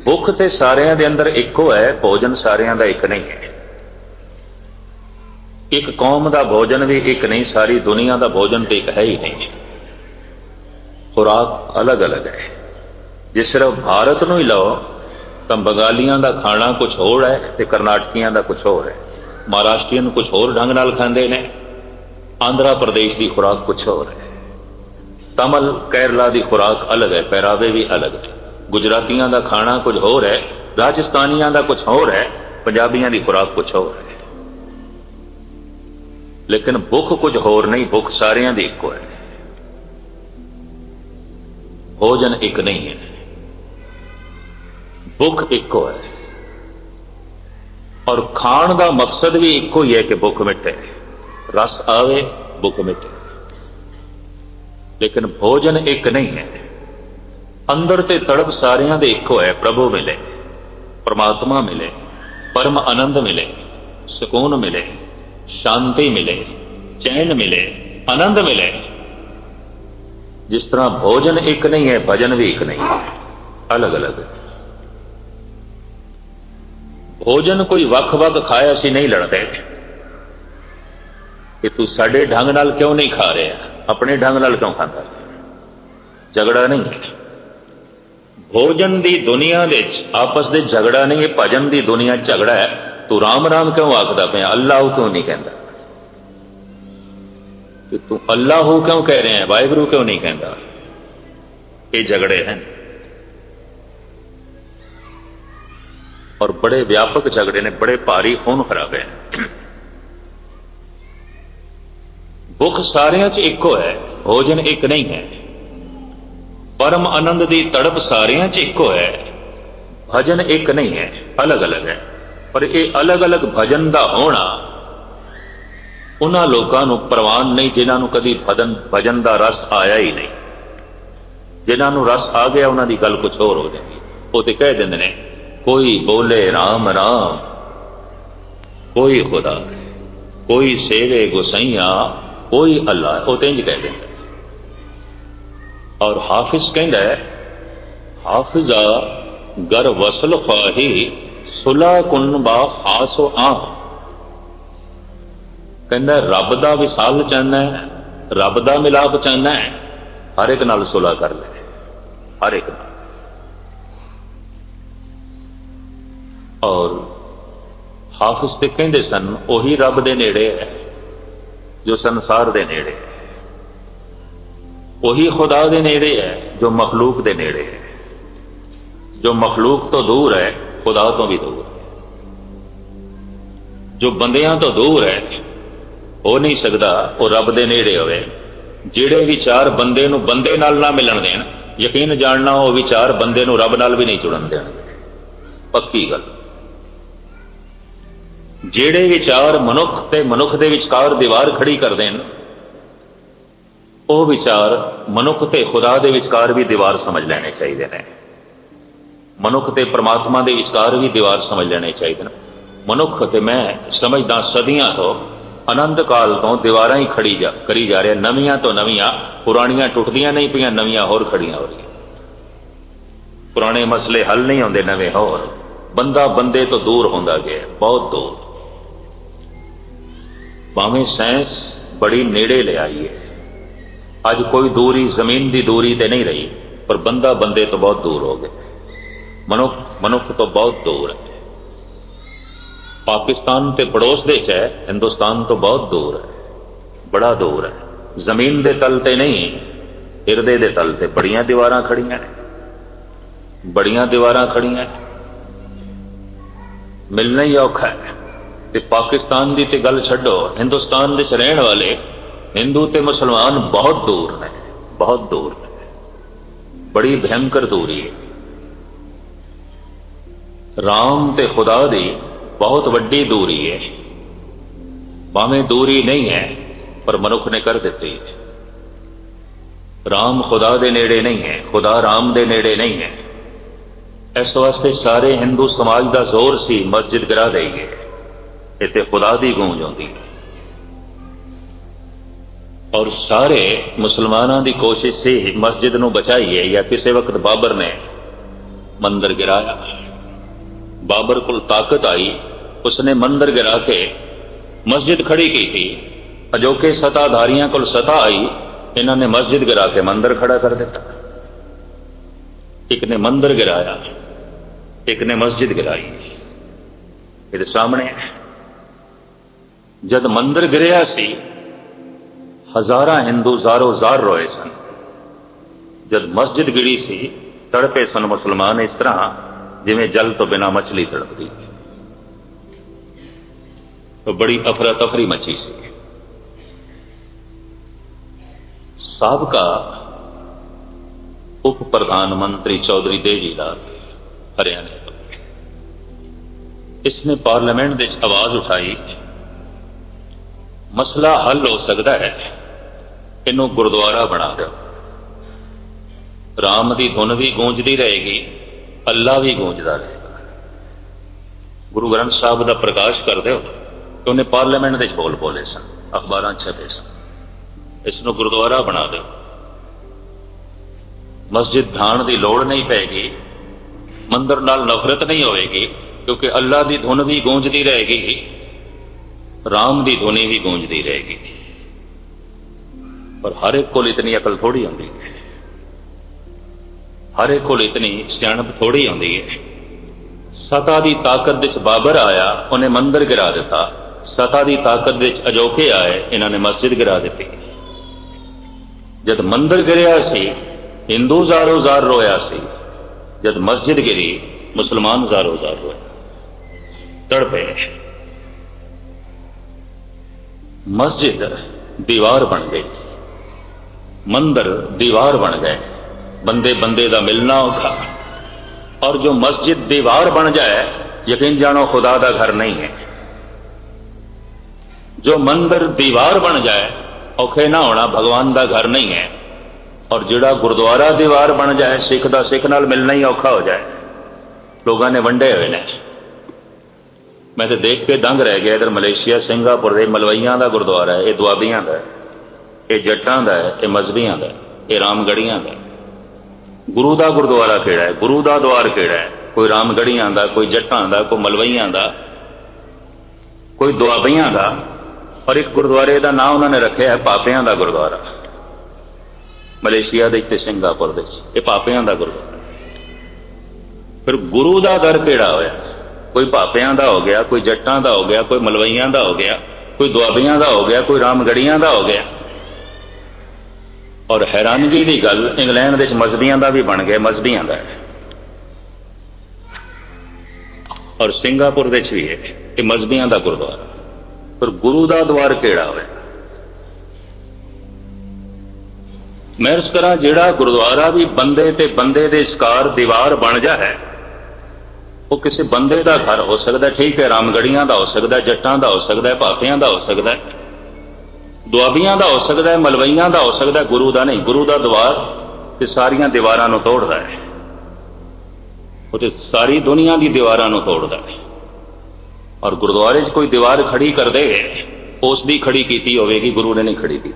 भुख ते सारियां दे अंदर इको है, भोजन सारियां दा एक नहीं है। एक कौम का भोजन भी एक नहीं, सारी दुनिया का भोजन तो एक है ही नहीं। खुराक अलग अलग है। जे सिर्फ भारत नूं ही लो तो बंगालियां का खाना कुछ होर है ते कर्नाटकियां का कुछ होर है, महाराष्ट्रियन कुछ होर ढंग नाल खांदे ने, आंध्रा प्रदेश की खुराक कुछ होर है, तमिल केरला की खुराक अलग है, पहरावे भी अलग है, गुजरातियों का खाना कुछ होर है, राजस्थानियों का कुछ होर है, पंजाबियों की खुराक कुछ होर है। लेकिन भुख कुछ होर नहीं, भुख सारियां दी इको है। भोजन एक नहीं है, भुख इको है। और खाण का मकसद भी इको ही है कि भुख मिटे, रस आवे भुख मिटे। लेकिन भोजन एक नहीं है। अंदर ते तड़प सारियां दे इको है। प्रभु मिले, परमात्मा मिले, परम आनंद मिले, सुकून मिले, शांति मिले, चैन मिले, आनंद मिले। जिस तरह भोजन एक नहीं है, भजन भी एक नहीं है, अलग अलग है। भोजन कोई वख वख खाया सी नहीं लड़ते कि तू साडे ढंग नाल क्यों नहीं खा रहा, अपने ढंग नाल क्यों खाता, झगड़ा नहीं है। भोजन दी दुनिया दे आपस दे झगड़ा नहीं है, भजन दी दुनिया झगड़ा है। तू राम राम क्यों आखदा पिया, अल्लाह क्यों नहीं कहता, कि तू अल्लाह क्यों कह रहे हैं, वाहिगुरु क्यों नहीं कहता। ये झगड़े हैं और बड़े व्यापक झगड़े ने, बड़े भारी खून खराबे हैं। भुख सारियां च इको है, भोजन एक नहीं है। परम आनंद दी तड़प सारियां च इको है, भजन एक नहीं है, अलग अलग है। पर यह अलग अलग भजन का होना उन्हां लोकां नूं प्रवान नहीं जिन्हां नूं कदी भजन का रस आया ही नहीं। जिन्हां नूं रस आ गया उन्हां दी गल कुछ होर हो जाती। वो तो कह देंदे ने कोई बोले राम राम, कोई खुदा, कोई सेवे गोसैया, कोई अल्लाह, वो तो इंज कह देंगे। और हाफिज कहता है हाफिजा गर वसल ख्वाही सुला कुन बा खासो आ। कहता रब दा विसाल चाहना है, रब दा मिलाप चाहना है, हर एक नाल सुलह कर ले, हर एक नाल। और हाफिज ते कहते सन उही रब दे नेड़े है जो संसार दे नेड़े है, वही खुदा दे नेड़े है जो मखलूक दे नेड़े है। जो मखलूक तो दूर है खुदा तो भी दूर है, जो बंदियां तो दूर है हो नहीं सकता वो रब दे नेड़े होवे। ਜਿਹੜੇ विचार बंदे नूं बंदे नाल ना मिलन देण, यकीन जानना वो विचार बंदे नूं रब नाल भी नहीं जुड़न देणगे, पक्की गल। ਜਿਹੜੇ विचार मनुख ते मनुख दे विचकार दीवार खड़ी कर देन, ਉਹ विचार मनुख ते खुदा दे विचकार भी दीवार समझ लेने चाहिए ने। मनुख ते परमात्मा दे विचकार भी दीवार समझ लेने चाहिए। मनुख ते मैं समझदा सदियां तो अनंत काल तो दीवारां ही खड़ी करी जा रहे, नवीआं तो नवीआं, पुरानियां टुटदियां नहीं पियां, नवीआं होर खड़ियां हो रही। पुराने मसले हल नहीं होंदे, नवे होर। बंदा बंदे तो दूर होंदा गया, बहुत दूर। भावें साइंस बड़ी नेड़े ले आई है, अज कोई दूरी जमीन की दूरी ते नहीं रही, पर बंदा बंदे तो बहुत दूर हो गए, मनुख मनुख तो बहुत दूर है। पाकिस्तान ते पड़ोस देश है, हिंदुस्तान तो बहुत दूर है, बड़ा दूर है। जमीन दे तल ते नहीं, हिरदे दे तल ते बड़ियां दीवारां खड़ियां ने, बड़ियां दीवारां खड़ियां ने, मिलना ही औखा है। ते पाकिस्तान की तो गल छड्डो, हिंदुस्तान दे रहण वाले हिंदू ते मुसलमान बहुत दूर ने, बहुत दूर ने, बड़ी भयंकर दूरी है। राम ते खुदा दी बहुत वड्डी दूरी है, भावें दूरी नहीं है पर मनुख ने कर दी। राम खुदा दे नेड़े नहीं है, खुदा राम दे नेड़े नहीं है। इस वास्ते सारे हिंदू समाज का जोर सी मस्जिद गिरा देईए, इत्थे खुदा दी गूंज आउंदी है। और सारे मुसलमानों की कोशिश से मस्जिद नूं बचाईए। या किसी वक्त बाबर ने मंदिर गिराया, बाबर को ताकत आई, उसने मंदिर गिरा के मस्जिद खड़ी की थी। अजोके सत्ताधारियों को सत्ता आई, इन्होंने मस्जिद गिरा के मंदिर खड़ा कर दिता। एक ने मंदिर गिराया, एक ने मस्जिद गिराई। ये सामने है। जब मंदिर गिरिया सी, हजारां हिंदू जारो जार रोए सन। जब मस्जिद गिरी सी, तड़पे सन मुसलमान इस तरह जिवें जल तो बिना मछली तड़पदी। तो बड़ी अफरा तफरी मची सी। साबका उप प्रधानमंत्री चौधरी देवीलाल हरियाणा तो, इसने पार्लियामेंट में आवाज उठाई, मसला हल हो सकता है, इनू गुरुद्वारा बना दो। राम की धुन भी गूंजती रहेगी, अल्लाह भी गूंजता रहेगा। गुरु ग्रंथ साहब का प्रकाश कर दो। तो उन्हें पार्लियामेंट में बोले सन, अखबार छपे सन, इसनू गुरुद्वारा बना दो। मस्जिद ढाण की लोड़ नहीं पैगी, मंदिर नाल नफरत नहीं होएगी, क्योंकि अल्लाह की धुन भी गूंजती रहेगी, राम की धुनी भी गूंजती रहेगी। पर हर एक को इतनी अकल थोड़ी आती है, हर एक को इतनी सियाणप थोड़ी आती है। सता की ताकत विच बाबर आया, उन्हें मंदिर गिरा दिता। सता की ताकत विच अजोके आए, इन्होंने मस्जिद गिरा दी। जब मंदिर गिरिया सी, हिंदू जारो जार रोया सी। जब मस्जिद गिरी, मुसलमान जारो जार रोया, तड़पे। मस्जिद दीवार बन गई, मंदिर दीवार बन गए। बंदे बंदे का मिलना औखा, और जो मस्जिद दीवार बन जाए यकीन जानो खुदा का घर नहीं है। जो मंदिर दीवार बन जाए औखे ना होना भगवान का घर नहीं है। और जिहड़ा गुरुद्वारा दीवार बन जाए सिख का सिख नाल मिलना ही औखा हो जाए। लोगों ने वंडे हुए ने, मैं तो देख के दंग रह गया। इधर मलेशिया सिंगापुर के मलवईयां का गुरुद्वारा है, ये दुआबियां का है, ये जट्टां का है, ये मजहबियां का है, ये रामगढ़ियां का है। गुरु का गुरुद्वारा केड़ा है, गुरु का द्वार केड़ा है? कोई रामगढ़ियां का, कोई जट्टां का, कोई मलवईयां का, कोई दुआबियां का। और एक गुरुद्वारे का नाम उन्होंने रखे है पापियां का गुरुद्वारा। मलेशिया के सिंगापुर के ये पापियां का गुरुद्वारा। फिर गुरु का दर केड़ा होया? कोई पापियां का हो गया, कोई जट्टां का हो गया, कोई मलवईयां का हो गया, कोई दुआबियां का हो गया, कोई रामगढ़ियां का हो गया। और हैरानगी की गल इंग्लैंड के मजहबियां का भी बन गया, मजहबियां का है। और सिंगापुर भी है ये मजहबियां का गुरुद्वारा। पर गुरु का द्वार केड़ा होया? मैं इस तरह जिहड़ा गुरुद्वारा भी बंदे ते बंदे दे शिकार दीवार बन जाए वो किसी बंदे का घर हो सकता है, ठीक है, रामगढ़ियां का हो सकता है, जट्टां का हो सकता है, पापियां का हो सकता है, दुआबियां का हो सकता है, मलवईयां का हो सकता है, गुरु का नहीं। गुरु का द्वार ते सारियां दीवारां नूं तोड़दा है, वो ते सारी दुनिया की दीवारां नूं तोड़दा है। और गुरुद्वारे च कोई दीवार खड़ी कर दे उसकी खड़ी की होगी, गुरु ने नहीं खड़ी की।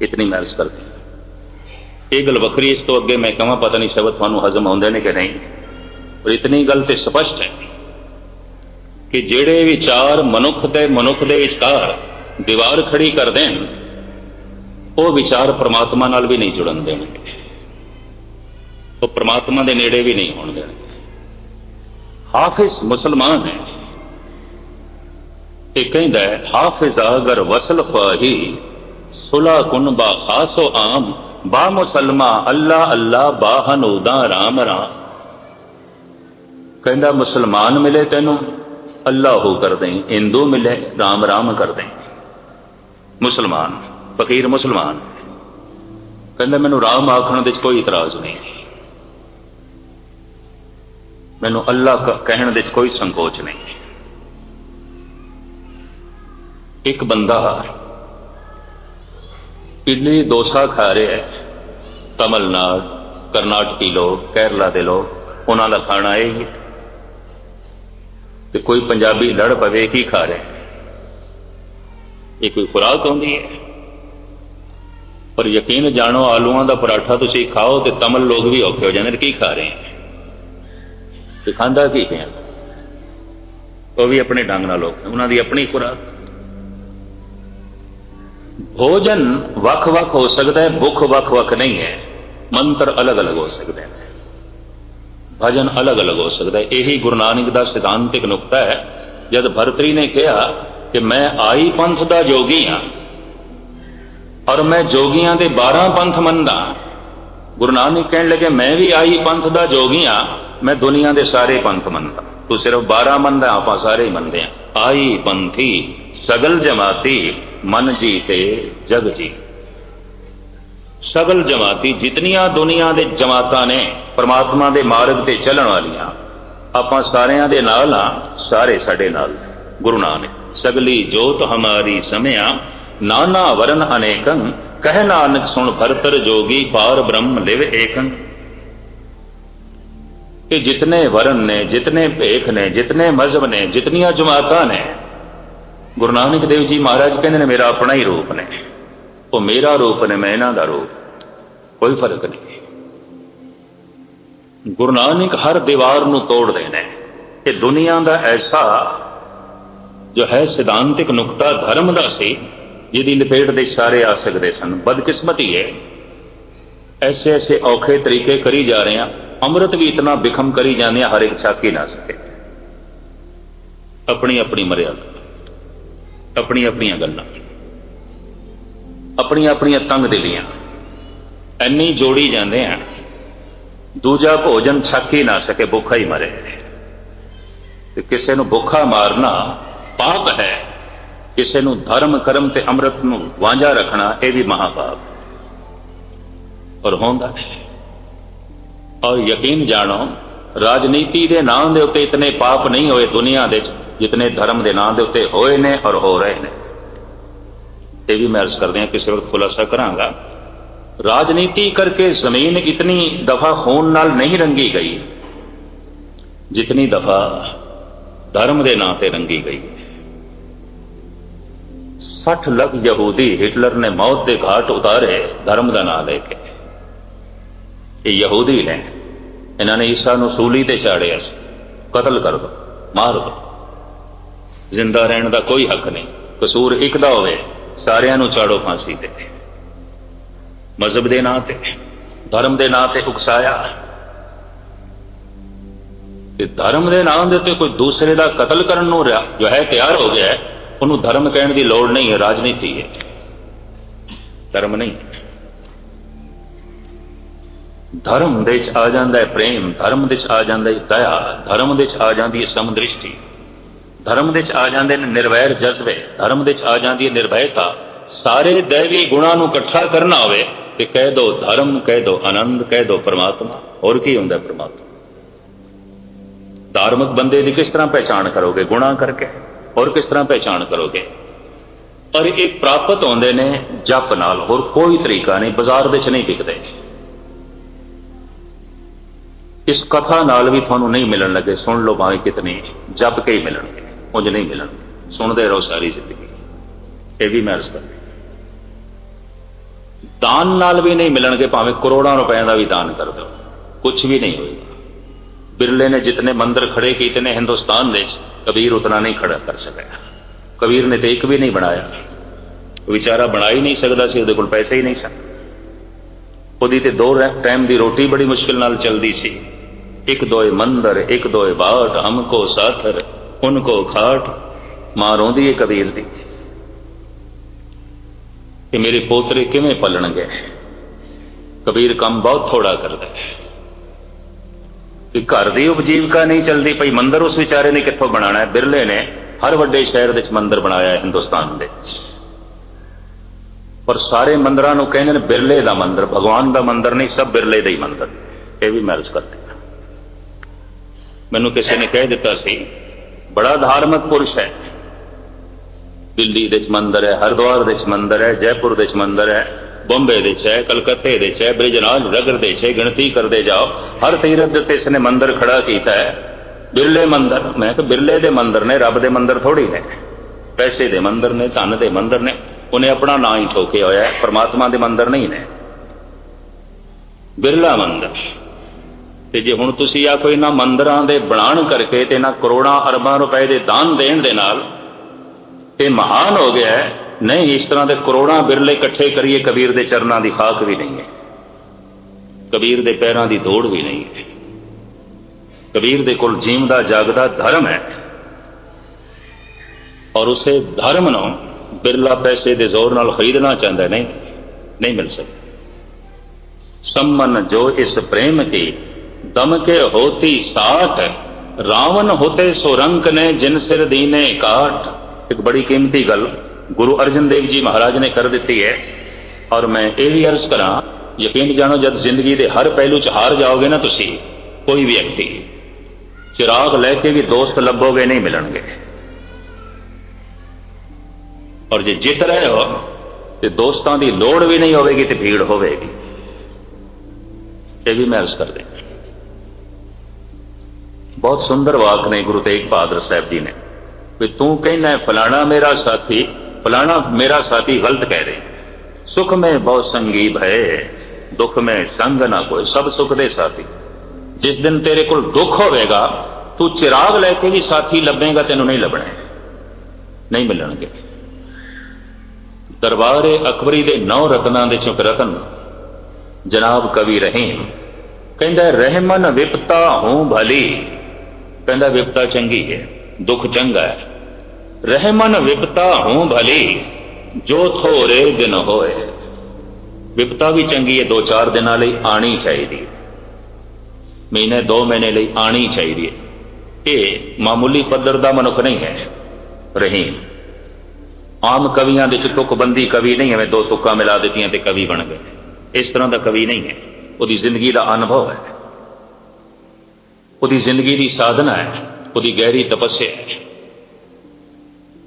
इतनी महर्स करते हैं। ये गल वखरी, इस तो अगे मैं कहां पता नहीं शब्द थानू हजम आउंदे ने कि नहीं। पर इतनी गल तो स्पष्ट है कि जेड़े विचार मनुख के विचकार दीवार खड़ी कर देन वो विचार परमात्मा नाल भी नहीं जुड़न देंगे, वो परमात्मा के नेड़े भी नहीं होने देंगे। हाफिज मुसलमान है, एक कहता है हाफिज अगर वसल ख्वाही सुला कुन बा खासो आम बा मुसलमा अल्लाह अल्लाह बा हनूदा राम राम। कहता मुसलमान मिले तेनू अल्लाह हो कर दें, हिंदू मिले राम राम कर दें। मुसलमान फकीर मुसलमान कहता मैनू राम आखण दे कोई इतराज नहीं, मैनू अल्लाह कहण दे कोई संकोच नहीं। एक बंदा इडली डोसा खा रहे है, तमिलनाडु कर्नाटकी लोग केरला के लोग उन्हों का खाना यही। तो कोई पंजाबी लड़ पवे की खा रहे, ये कोई खुराक होती है? पर यकीन जानो आलूआं का पराठा तुम खाओ तो तमिल लोग भी औखे हो जाने की खा रहे हैं, तो खांदा की है? वो भी अपने ढंग नाल लोग, उन्होंने अपनी खुराक। भोजन वख वख हो सकता है, भुख वख वख नहीं है। मंत्र अलग अलग हो सकते हैं, भजन अलग अलग हो सकता है। यही गुरु नानक का सिद्धांतिक नुकता है। जब भरतरी ने कहा कि मैं आई पंथ का जोगी हाँ और मैं जोगियां के 12 पंथ मनदा, गुरु नानक कहने लगे मैं भी आई पंथ का जोगी हाँ, मैं दुनिया के सारे पंथ मनदा। तू सिर्फ 12 मनदा, आप सारे ही मनते हैं। आई पंथी सगल जमाती मन जीते जग जी। सगल जमाती जितनियां दुनिया के जमातां ने परमात्मा के मार्ग से चलन वालियां, आपां सारियां दे नाल हां, सारे साडे नाल। गुरु नानक सगली जोत हमारी समया नाना वरन अनेकं कह नानक सुन भरतर जोगी पार ब्रह्म लिव एकं। कि जितने वरन ने, जितने भेख ने, जितने मजहब ने, जितनियां जमातां ने, गुरु नानक देव जी महाराज कहते हैं मेरा अपना ही रूप ने, वो मेरा रूप ने, मैं इन्हां दा रूप, कोई फर्क नहीं। गुरु नानक हर दीवार नूं तोड़ देने। कि दुनिया का ऐसा जो है सिद्धांतिक नुकता धर्म का सी जिहदी लपेट दे सारे आ सकते सन। बदकिस्मती है ऐसे ऐसे औखे तरीके करी जा रहे हैं, अमृत भी इतना बिखम करी जाने हर एक छक ही ना सके। अपनी अपनी मर्यादा, अपनी अपनी गल्लां, अपनी अपनी तंग दिलियां इन्नी जोड़ी जाते हैं, दूजा भोजन छक ही ना सके, भुखा ही मरे। किसी को भुखा मारना पाप है, किसी को धर्म कर्म ते अमृत नूं वांझा रखना यह भी महापाप और होंदा है। और यकीन जानो राजनीति के नाम के उत्ते इतने पाप नहीं होए दुनिया दे जितने धर्म के नाम के उत्ते होए ने और हो रहे हैं। ये भी मैं अर्ज कर दिया किसी वक्त खुलासा करांगा। राजनीति करके जमीन इतनी दफा खून नाल नहीं रंगी गई जितनी दफा धर्म के नाम से रंगी गई। 60 लाख यहूदी हिटलर ने मौत के घाट उतारे धर्म का नाम लेके। ये यहूदी ने इन्होंने ईसा नूं सूली ते चाड़िया, कतल कर दो, मार दो, जिंदा रहने का कोई हक नहीं, कसूर एक दा होवे सारियां नूं चाड़ो फांसी ते। मजहब के नाम से धर्म के नाम से उकसाया, धर्म के नाम के कोई दूसरे का कतल करने नूं जो है तैयार हो गया है, उन्होंने धर्म कहने की लोड़ नहीं है, राजनीति है, धर्म नहीं। धर्म दे आ जाता है प्रेम, धर्म दे आ जाता है दया, धर्म दे आ जाती है समदृष्टि, धर्म दे आ जाते हैं निर्वैर जज्बे, धर्म दे आ जाती है निर्भयता। सारे दैवी गुणों को इकट्ठा करना होवे ते कह दो धर्म, कह दो आनंद, कह दो परमात्मा। और की होंगे परमात्मा? धार्मिक बंदे की किस तरह पहचान करोगे? गुणा करके। और किस तरह पहचान करोगे? और ये प्राप्त होंगे ने जप नाल, और कोई तरीका नहीं, बाजार विच नहीं बिकते। इस कथा नाल भी थानू नहीं मिलन लगे, सुन लो भावें कितनी, जप के ही मिलणगे, उंज नहीं मिलणगे, सुनते रहो सारी जिंदगी। ये भी मैं अर्ज कर, दान नाल भी नहीं मिलणगे, भावें करोड़ों रुपए का भी दान कर दो, कुछ भी नहीं होगा। बिरले ने जितने मंदिर खड़े किए ने हिंदुस्तान में, कबीर उतना नहीं खड़ा कर सका। कबीर ने तो एक भी नहीं बनाया, बेचारा बना ही नहीं सकता सी, उहदे कोल पैसे ही नहीं सन। उहदी ते 2 टाइम की रोटी बड़ी मुश्किल नाल चलती सी। 1-2 मंदिर, 1-2 बाट, हमको साथर उनको खाट। मां रोंदी है कबीर दी कि मेरे पोतरे किवें पलणगे। कबीर काम बहुत थोड़ा करता है कि घर की उपजीविका नहीं चलती पई, मंदिर उस विचारे ने कित्थों बनाना है। बिरले ने हर वड्डे शहर विच मंदिर बनाया है हिंदुस्तान दे, पर सारे मंदिरां नूं कहंदे ने बिरले दा मंदिर, भगवान दा मंदिर नहीं, सब बिरले दा ही मंदिर। यह भी मैं अर्ज करते हैं। मैनूं किसी ने कह दिता सी बड़ा धार्मिक पुरुष है, दिल्ली दे मंदिर है, हरिद्वार दे मंदिर है, जयपुर दे मंदिर है, बॉम्बे दे है, कलकत्ते दे है, ब्रिजनाल रगड़ दे है, गिनती करते जाओ, हर तीरथ दे इसने मंदिर खड़ा किया है। बिरले मंदिर, मैं कि बिरले दे मंदिर ने, रब दे मंदिर थोड़ी ने, पैसे दे मंदिर ने, धन दे मंदिर ने। उन्हें अपना ना ही ठोके होया है, परमात्मा दे मंदिर नहीं ने, बिरला मंदिर। ते जे हुण तुसीं आ कोई ना मंदिरां दे बनाण करके ते ना करोड़ां अरबां रुपए दे दान देण दे नाल ये महान हो गया है। नहीं, इस तरह के करोड़ां बिरले इकट्ठे करिए, कबीर के चरणों की खाक भी नहीं है, कबीर के पैरों की दौड़ भी नहीं है। कबीर दे कोल जीवदा जागदा धर्म है, और उसे धर्म नूं बिरला पैसे के जोर नाल खरीदना चाहता है, नहीं मिल सकता। सम्मन जो इस प्रेम की दम के होती साठ, रावण होते सो रंक ने जिन सिर दीने काट। एक बड़ी कीमती गल गुरु अर्जन देव जी महाराज ने कर दी है, और मैं ये भी अर्ज करा, यकीन जानो जब जिंदगी के हर पहलू च हार जाओगे ना तुसी, कोई व्यक्ति चिराग लैके भी दोस्त लभोगे नहीं मिलणगे, और जे जित रहे हो तो दोस्तों की लोड़ भी नहीं होगी तो भीड़ होगी। ये भी मैं अर्ज कर दें। बहुत सुंदर वाक ने गुरु तेग बहादुर साहब जी ने, भी तू कहना है फलाना मेरा साथी, फलाना मेरा साथी गलत कह रहे। सुख में बहुत संगी भय, दुख में संग ना कोई, सब सुख दे साथी। जिस दिन तेरे को दुख होगा तू चिराग लैके भी साथी लभेगा, तेनों नहीं लभना, नहीं मिलणगे। दरबारे अकबरी दे 9 रत्नां दे चुक रतन जनाब कवि रहीम कहंदा, रहमन विपता हूं भली। कहंदा विपता चंगी है, दुख चंगा है। रहमन विपता हूं भली, जो थोड़े दिन होए। विपता भी चंगी है, 2-4 दिनां लई आनी चाहिए, महीने 2 महीने लई आनी चाहिए। ये मामूली पद्धर दा मनुख नहीं है रहीम। आम कवियां दे तुकबंदी कवि नहीं है, 2 तुक्का मिला दित्तियां ते कवि बन गए। इस तरह का कवि नहीं है, उसकी जिंदगी का अनुभव है। ਉਹਦੀ ਜ਼ਿੰਦਗੀ ਦੀ ਸਾਧਨਾ ਹੈ, ਉਹਦੀ ਗਹਿਰੀ ਤਪੱਸਿਆ ਹੈ।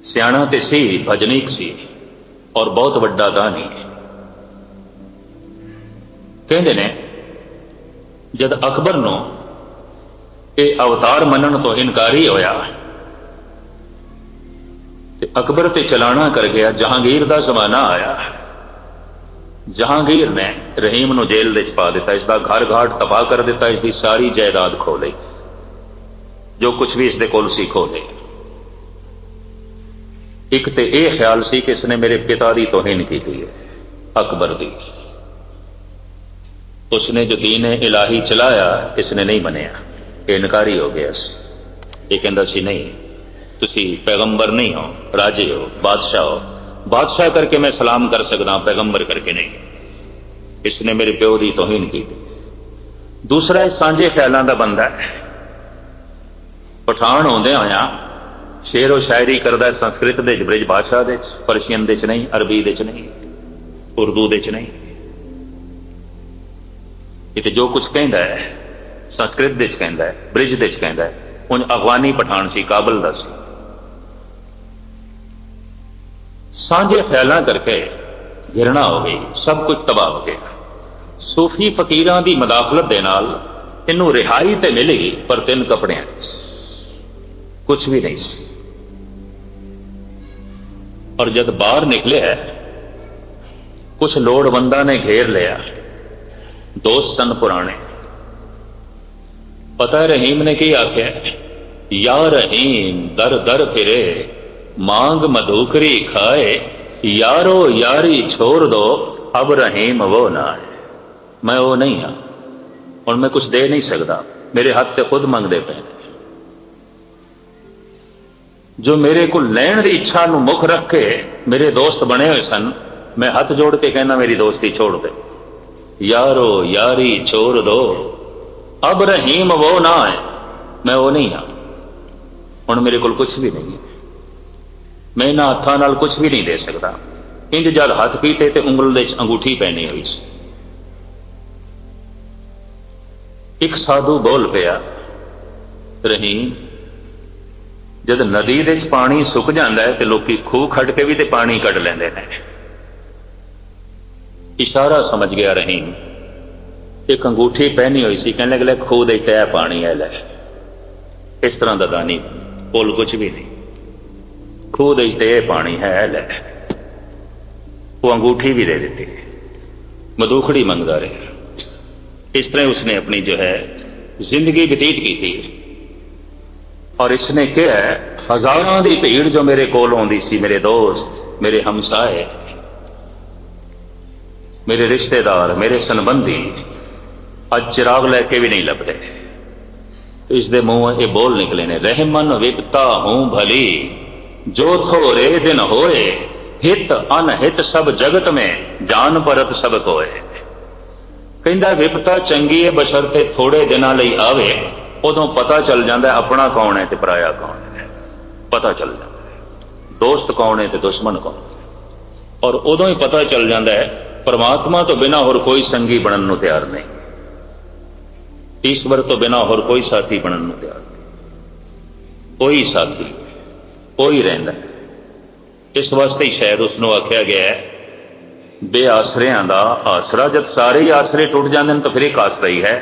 ਸਿਆਣਾ ਤੇ ਸੀ, ਭਜਨੀਕ ਸੀ ਔਰ ਬਹੁਤ ਵੱਡਾ ਦਾਨੀ। ਕਹਿੰਦੇ ਨੇ ਜਦ ਅਕਬਰ ਨੂੰ ਇਹ ਅਵਤਾਰ ਮੰਨਣ ਤੋਂ ਇਨਕਾਰੀ ਹੋਇਆ ਤੇ ਅਕਬਰ ਤੇ ਚਲਾਣਾ ਕਰ ਗਿਆ। ਜਹਾਂਗੀਰ ਦਾ ਜ਼ਮਾਨਾ ਆਇਆ। ਜਹਾਂਗੀਰ ਨੇ ਰਹੀਮ ਨੂੰ ਜੇਲ੍ਹ ਵਿੱਚ ਪਾ ਦਿੱਤਾ, ਇਸ ਦਾ ਘਰ ਘਾਟ ਤਬਾਹ ਕਰ ਦਿੱਤਾ, ਇਸ ਦੀ ਸਾਰੀ ਜਾਇਦਾਦ ਖੋ ਲਈ, ਜੋ ਕੁਝ ਵੀ ਇਸ ਦੇ ਕੋਲ ਸੀ ਖੋ ਲਈ। ਇੱਕ ਤੇ ਇਹ ਖਿਆਲ ਸੀ ਕਿ ਇਸਨੇ ਮੇਰੇ ਪਿਤਾ ਦੀ ਤੋਹੀਨ ਕੀਤੀ ਹੈ, ਅਕਬਰ ਦੀ। ਉਸਨੇ ਜੋ ਦੀਨ ਇਲਾਹੀ ਚਲਾਇਆ ਇਸਨੇ ਨਹੀਂ ਮੰਨਿਆ, ਇਹ ਇਨਕਾਰੀ ਹੋ ਗਿਆ ਸੀ। ਇਹ ਕਹਿੰਦਾ ਸੀ ਨਹੀਂ, ਤੁਸੀਂ ਪੈਗੰਬਰ ਨਹੀਂ ਹੋ, ਰਾਜੇ ਹੋ, ਬਾਦਸ਼ਾਹ ਹੋ। ਬਾਦਸ਼ਾਹ ਕਰਕੇ ਮੈਂ ਸਲਾਮ ਕਰ ਸਕਦਾ, ਪੈਗੰਬਰ ਕਰਕੇ ਨਹੀਂ। ਇਸਨੇ ਮੇਰੇ ਪਿਓ ਦੀ ਤੋਹੀਨ ਕੀਤੀ। ਦੂਸਰਾ ਇਹ ਸਾਂਝੇ ਖਿਆਲਾਂ ਦਾ ਬੰਦਾ ਹੈ। ਪਠਾਨ ਹੁੰਦੇ ਹੋਇਆ ਸ਼ੇਰੋ ਸ਼ਾਇਰੀ ਕਰਦਾ ਸੰਸਕ੍ਰਿਤ ਦੇ, ਬ੍ਰਿਜ ਭਾਸ਼ਾ ਦੇ, ਪਰਸ਼ੀਅਨ ਦੇ ਚ ਨਹੀਂ, ਅਰਬੀ ਦੇ ਚ ਨਹੀਂ, ਉਰਦੂ ਦੇ ਚ ਨਹੀਂ। ਇਹ ਤੇ ਜੋ ਕੁਝ ਕਹਿੰਦਾ ਹੈ ਸੰਸਕ੍ਰਿਤ ਦੇ ਚ ਕਹਿੰਦਾ ਹੈ, ਬ੍ਰਿਜ ਦੇ ਚ ਕਹਿੰਦਾ ਹੈ। ਉਂਝ ਅਫਗਾਨੀ ਪਠਾਨ ਸੀ, ਕਾਬਲ ਦਾ ਸੀ। ਸਾਂਝੇ ਖਿਆਲਾਂ ਕਰਕੇ ਘਿਰਣਾ ਹੋ ਗਈ, ਸਭ ਕੁਝ ਤਬਾਹ ਹੋ ਗਿਆ। ਸੂਫੀ ਫਕੀਰਾਂ ਦੀ ਮਦਾਖਲਤ ਦੇ ਨਾਲ ਇਹਨੂੰ ਰਿਹਾਈ ਤੇ ਮਿਲੀ, ਪਰ 3 ਕੱਪੜਿਆਂ ਵਿੱਚ ਕੁਝ ਵੀ ਨਹੀਂ ਸੀ। ਔਰ ਜਦ ਬਾਹਰ ਨਿਕਲਿਆ ਕੁਝ ਲੋੜਵੰਦਾਂ ਨੇ ਘੇਰ ਲਿਆ, ਦੋਸਤ ਸਨ ਪੁਰਾਣੇ। ਪਤਾ ਰਹੀਮ ਨੇ ਕੀ ਆਖਿਆ, ਯਾ ਰਹੀਮ ਦਰ ਦਰ ਫਿਰੇ मांग मधुकरी खाए, यारो यारी छोड़ दो अब रहीम वो ना है। मैं वो नहीं हाँ, और मैं कुछ दे नहीं सकता, मेरे हाथ से खुद मंगते पे। जो मेरे को लैण की इच्छा नूं मुख रख के मेरे दोस्त बने हुए सन, मैं हाथ जोड़ के कहना मेरी दोस्ती छोड़ दे। यारो यारी छोड़ दो अब रहीम वो ना है, मैं वो नहीं हाँ, हुण मेरे को कुछ भी नहीं है, मैं इन्हां हत्थां नाल कुछ भी नहीं दे सकता। इंज जद हथ कीते ते उंगल दे अंगूठी पहनी हुई सी। एक साधु बोल पिया, रहीम जद नदी दे पानी सुक जाता है तो लोग खूह खड़ के भी ते पानी कढ़ लेंदे ने। इशारा समझ गया रहीम। एक अंगूठी पहनी हुई सी, कहने लगे खूह दे तय पानी है लै। इस तरह का दानी बोल कुछ भी नहीं, खूह दे ते पानी है लै। वो अंगूठी भी दे दी, मधुखड़ी मंगता रहा। इस तरह उसने अपनी जो है जिंदगी व्यतीत की थी। और इसने क्या है, हजारों की भीड़ जो मेरे कोल आउंदी सी, मेरे दोस्त, मेरे हमसाए, मेरे रिश्तेदार, मेरे संबंधी, अज चिराग लैके भी नहीं लभदे। इसके मुंह ये बोल निकले ने, रहमन विपता हूं भली जो थोरे दिन होए, हित अनहित सब जगत में जान परत सब कोए। कहंदा विपता चंगी है बशर्ते थोड़े दिनां लई आवे, उदों पता चल जाता है अपना कौन है ते पराया कौन है, पता चल जाता है दोस्त कौन है ते दुश्मन कौन है। और उदों ही पता चल जाता है परमात्मा तो बिना होर कोई संगी बनन नूं तैयार नहीं, ईश्वर तो बिना होर कोई साथी बनन नूं तैयार नहीं। कोई साथी कोई रहिंदा है। इस वास्ते ही शायद उसनों आख्या गया है बेआसरियां दा आसरा। जब सारे ही आसरे टुट जाते हैं तो फिर एक आसरा ही है।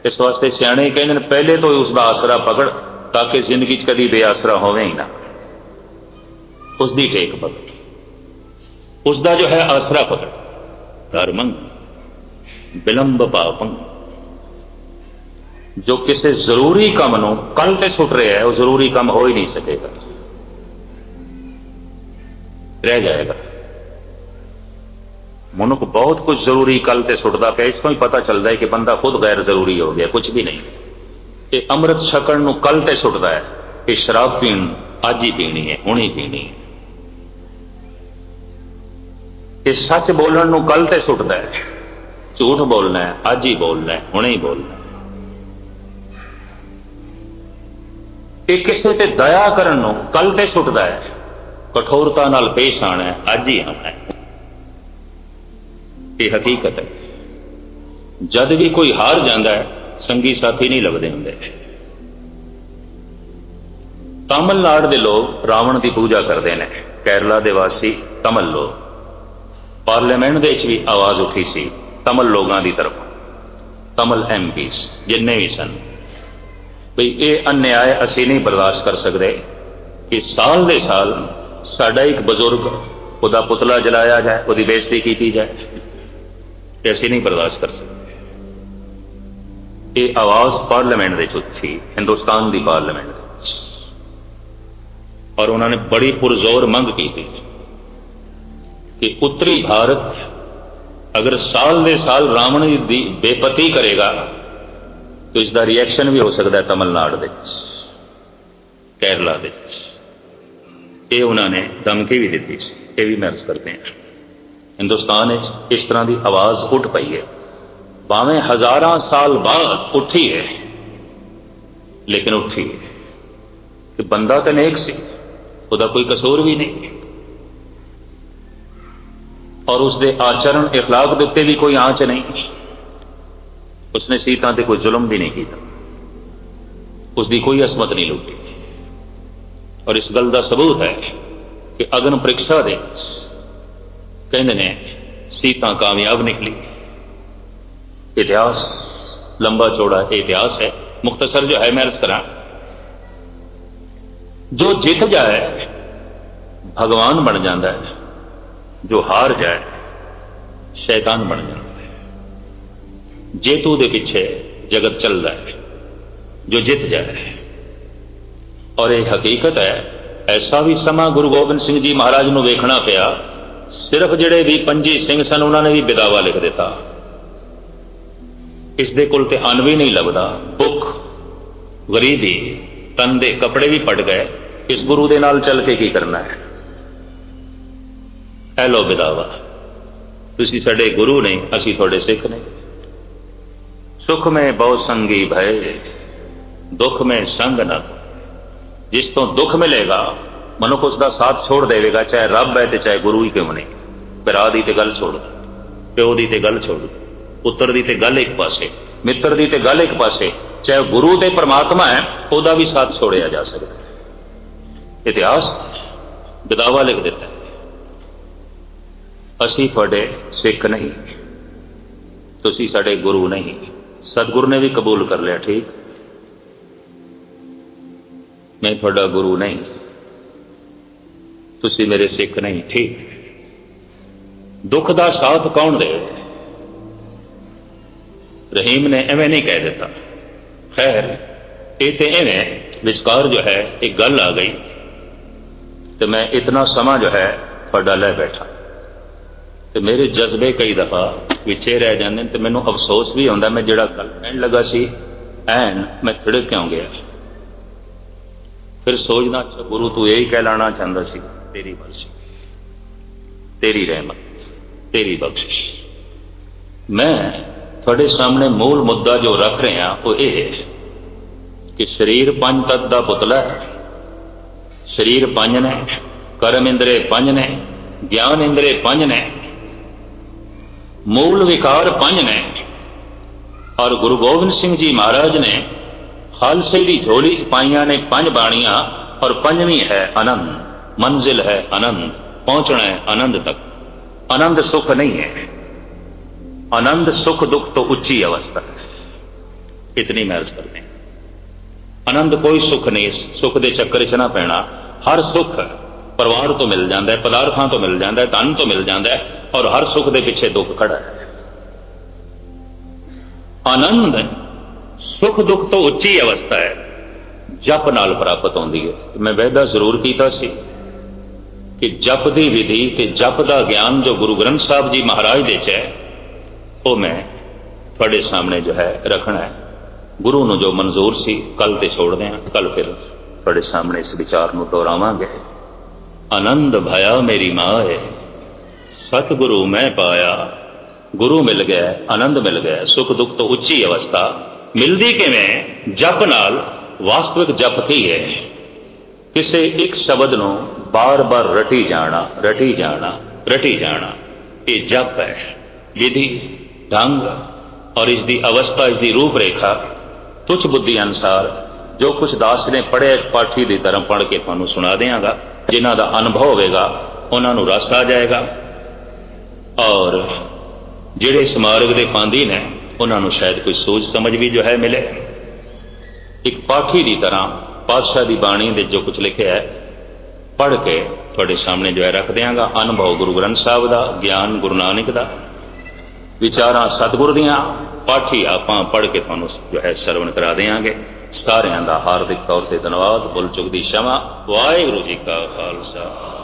इस वास्ते सियाणे कहते हैं पहले तो ही उसका आसरा पकड़, ताकि जिंदगी च कभी बेआसरा होवे ही ना। उसकी टेक पकड़, उसका जो है आसरा पकड़। धर्मंग विलंब पापंग, जो किसी जरूरी काम नूं कल ते सुट रहा है, वो जरूरी काम हो ही नहीं सकेगा, रह जाएगा। मनुख बहुत कुछ जरूरी कल ते सुटदा पिया, इसको ही पता चलता है कि बंदा खुद गैर जरूरी हो गया, कुछ भी नहीं। ये अमृत छकण नूं कल ते सुटदा है, ये शराब पीण अज ही पीनी है, हुण ही पीनी है। ये सच बोलण नूं कल ते सुटदा है, झूठ बोलना है अज ही बोलना है, हुणे ही बोलना है। ये किसी ते दया करन नूं कल ते सुटदा है, कठोरता नाल पेश आना है अज ही आना है। ये हकीकत है। जद भी कोई हार जाता है संगी साथी नहीं लभदे हुंदे, तमिलनाडु के लोग रावण की पूजा करते हैं, केरला के वासी तमिल लोग। पार्लीमेंट के भी आवाज़ उठी सी तमिल लोगों की तरफ, तमिल MP जिन्ने भी सन, भी ये अन्याय असी नहीं बर्दाश्त कर सकते कि साल दे साल साडा एक बजुर्ग उहदा पुतला जलाया जाए, उसकी बेइज्जती की जाए, ये असी नहीं बर्दाश्त कर सकते। ये आवाज़ पार्लीमेंट दे उठी, हिंदुस्तान की पार्लीमेंट, और उन्होंने बड़ी पुरजोर मंग की थी कि उत्तरी भारत अगर साल दे साल रावण की बेपती करेगा तो इसका रिएक्शन भी हो सकता है तमिलनाडु के, केरला के। ये उन्होंने धमकी भी दी, ये भी महसूस करते हैं। हिंदुस्तान इस तरह की आवाज़ उठ पई है, भावें हजारां साल बाद उठी है, लेकिन उठी है कि बंदा तो नेक सी, उसका कोई कसूर भी नहीं, और उसके आचरण इखलाक के उत्ते भी कोई आंच नहीं, उसने सीता से कोई जुल्म भी नहीं किया, उसकी कोई असमत नहीं लुटी। और इस गल का सबूत है कि अग्न परीक्षा दे कहते ने सीता कामयाब निकली। इतिहास लंबा चौड़ा इतिहास है, मुख्तसर जो है मैं अर्ज करा, जो जित जाए भगवान बन जाता है, जो हार जाए शैतान बन जाता है। जेतू के पीछे जगत चलता है, जो जित जाए। और यह हकीकत है, ऐसा भी समा गुरु गोबिंद सिंह जी महाराज को वेखना पिया, सिर्फ जिहड़े भी पंजी सिंह सन उन्होंने भी बिदावा लिख दिता। इसके कोल ते अन्न भी नहीं लगता, भुख गरीबी, तन दे कपड़े भी पट गए, इस गुरु दे नाल चल के की करना है। ऐ लो बिदावा, तुसी साडे गुरु नहीं, असी तुहाडे सिख नहीं। सुख में बहु संगी भय, दुख में संग न। जिस तो दुख मिलेगा मनुख उसका साथ छोड़ देगा, चाहे रब है तो चाहे गुरु ही क्यों नहीं। भरा दी ते गल छोड़, प्यो दी ते गल छोड़, पुत्र दी ते गल एक पासे, मित्र दी ते गल एक पासे, चाहे गुरु ते परमात्मा है ओदा भी साथ छोड़िया जा सकता है। इतिहास बिदावा लिख देता है, असी तुहाडे सिख नहीं, तुसी साडे गुरु नहीं। सतगुरु ने भी कबूल कर लिया, ठीक, मैं तुहाडा गुरु नहीं, तुसी मेरे सिख नहीं, ठीक। दुख का साथ कौन दे? रहीम ने एवं नहीं कह दिता। खैर ये तो इवें विचकार जो है एक गल आ गई, तो मैं इतना समा जो है तुहाडा लै बैठा, तो मेरे जज्बे कई दफा विचे रह जाते, तो मैनू अफसोस भी आता, मैं जिहड़ा गल कहन लगा सी ऐन मैं थिड़क क्यों गया। फिर सोचना, अच्छा गुरु तू यही कहलाना चाहता सी, तेरी मर्जी, तेरी रहमत, तेरी बख्शिश। मैं थोड़े सामने मूल मुद्दा जो रख रहे हैं वो ये है कि शरीर पंज तत्त का पुतला है। शरीर पंज ने, कर्म इंद्रे पंज ने, ज्ञान इंद्रे पंज ने, मूल विकार पंज ने। और गुरु गोबिंद सिंह जी महाराज ने खालसे की झोली च पाइया ने पंज बाणियां, और पंजवीं है आनंद, मंजिल है आनंद, पहुंचना है आनंद तक। आनंद सुख नहीं है, आनंद सुख दुख तो उच्ची अवस्था है, इतनी महज करते हैं। आनंद कोई सुख नहीं, सुख के चक्कर च ना पैना। हर सुख परिवार तो मिल जाता है, पदार्थों तो मिल जाता है, धन तो मिल जाता है, और हर सुख के पिछे दुख खड़ा है। आनंद सुख दुख तो उच्ची अवस्था है, जप नाल प्राप्त होती है। तो मैं वायदा जरूर किया सी कि जप की विधि ते जप का ज्ञान जो गुरु ग्रंथ साहब जी महाराज दे च है, वो मैं थोड़े सामने जो है रखना है। गुरु ਨੂੰ जो मंजूर सी कल ते छोड़ दें, कल फिर थोड़े सामने इस विचार ਨੂੰ दोहरावांगे। आनंद भया मेरी माए, सतगुरु मैं पाया। गुरु मिल गया, आनंद मिल गया, सुख दुख तो उच्ची अवस्था मिलती किवें? जप नाल। वास्तविक जप की है? किसी एक शब्द ਨੂੰ बार बार रटी जाना, रटी जाना, रटी जाना, ये जप है। विधि ढंग और इसकी अवस्था, इसकी रूपरेखा तुच्छ बुद्धि अनुसार ਜੋ ਕੁਝ ਦਾਸ ਨੇ ਪੜ੍ਹਿਆ ਇੱਕ ਪਾਠੀ ਦੀ ਤਰ੍ਹਾਂ ਪੜ੍ਹ ਕੇ ਤੁਹਾਨੂੰ ਸੁਣਾ ਦਿਆਂਗਾ। ਜਿਨ੍ਹਾਂ ਦਾ ਅਨੁਭਵ ਹੋਵੇਗਾ ਉਹਨਾਂ ਨੂੰ ਰਸ ਆ ਜਾਏਗਾ, ਔਰ ਜਿਹੜੇ ਇਸ ਮਾਰਗ ਦੇ ਪਾਂਦੀ ਨੇ ਉਹਨਾਂ ਨੂੰ ਸ਼ਾਇਦ ਕੋਈ ਸੋਚ ਸਮਝ ਵੀ ਜੋ ਹੈ ਮਿਲੇ। ਇੱਕ ਪਾਠੀ ਦੀ ਤਰ੍ਹਾਂ ਪਾਤਸ਼ਾਹ ਦੀ ਬਾਣੀ ਦੇ ਜੋ ਕੁਝ ਲਿਖਿਆ ਹੈ ਪੜ੍ਹ ਕੇ ਤੁਹਾਡੇ ਸਾਹਮਣੇ ਜੋ ਹੈ ਰੱਖ ਦਿਆਂਗਾ। ਅਨੁਭਵ ਗੁਰੂ ਗ੍ਰੰਥ ਸਾਹਿਬ ਦਾ, ਗਿਆਨ ਗੁਰੂ ਨਾਨਕ ਦਾ, ਵਿਚਾਰਾਂ ਸਤਿਗੁਰ ਦੀਆਂ, ਪਾਠੀ ਆਪਾਂ ਪੜ੍ਹ ਕੇ ਤੁਹਾਨੂੰ ਜੋ ਹੈ ਸਰਵਣ ਕਰਾ ਦਿਆਂਗੇ। ਸਾਰਿਆਂ ਦਾ ਹਾਰਦਿਕ ਤੌਰ ਤੇ ਧੰਨਵਾਦ। ਭੁੱਲ ਚੁੱਕ ਦੀ क्षमा। ਵਾਹਿਗੁਰੂ ਜੀ ਕਾ ਖਾਲਸਾ।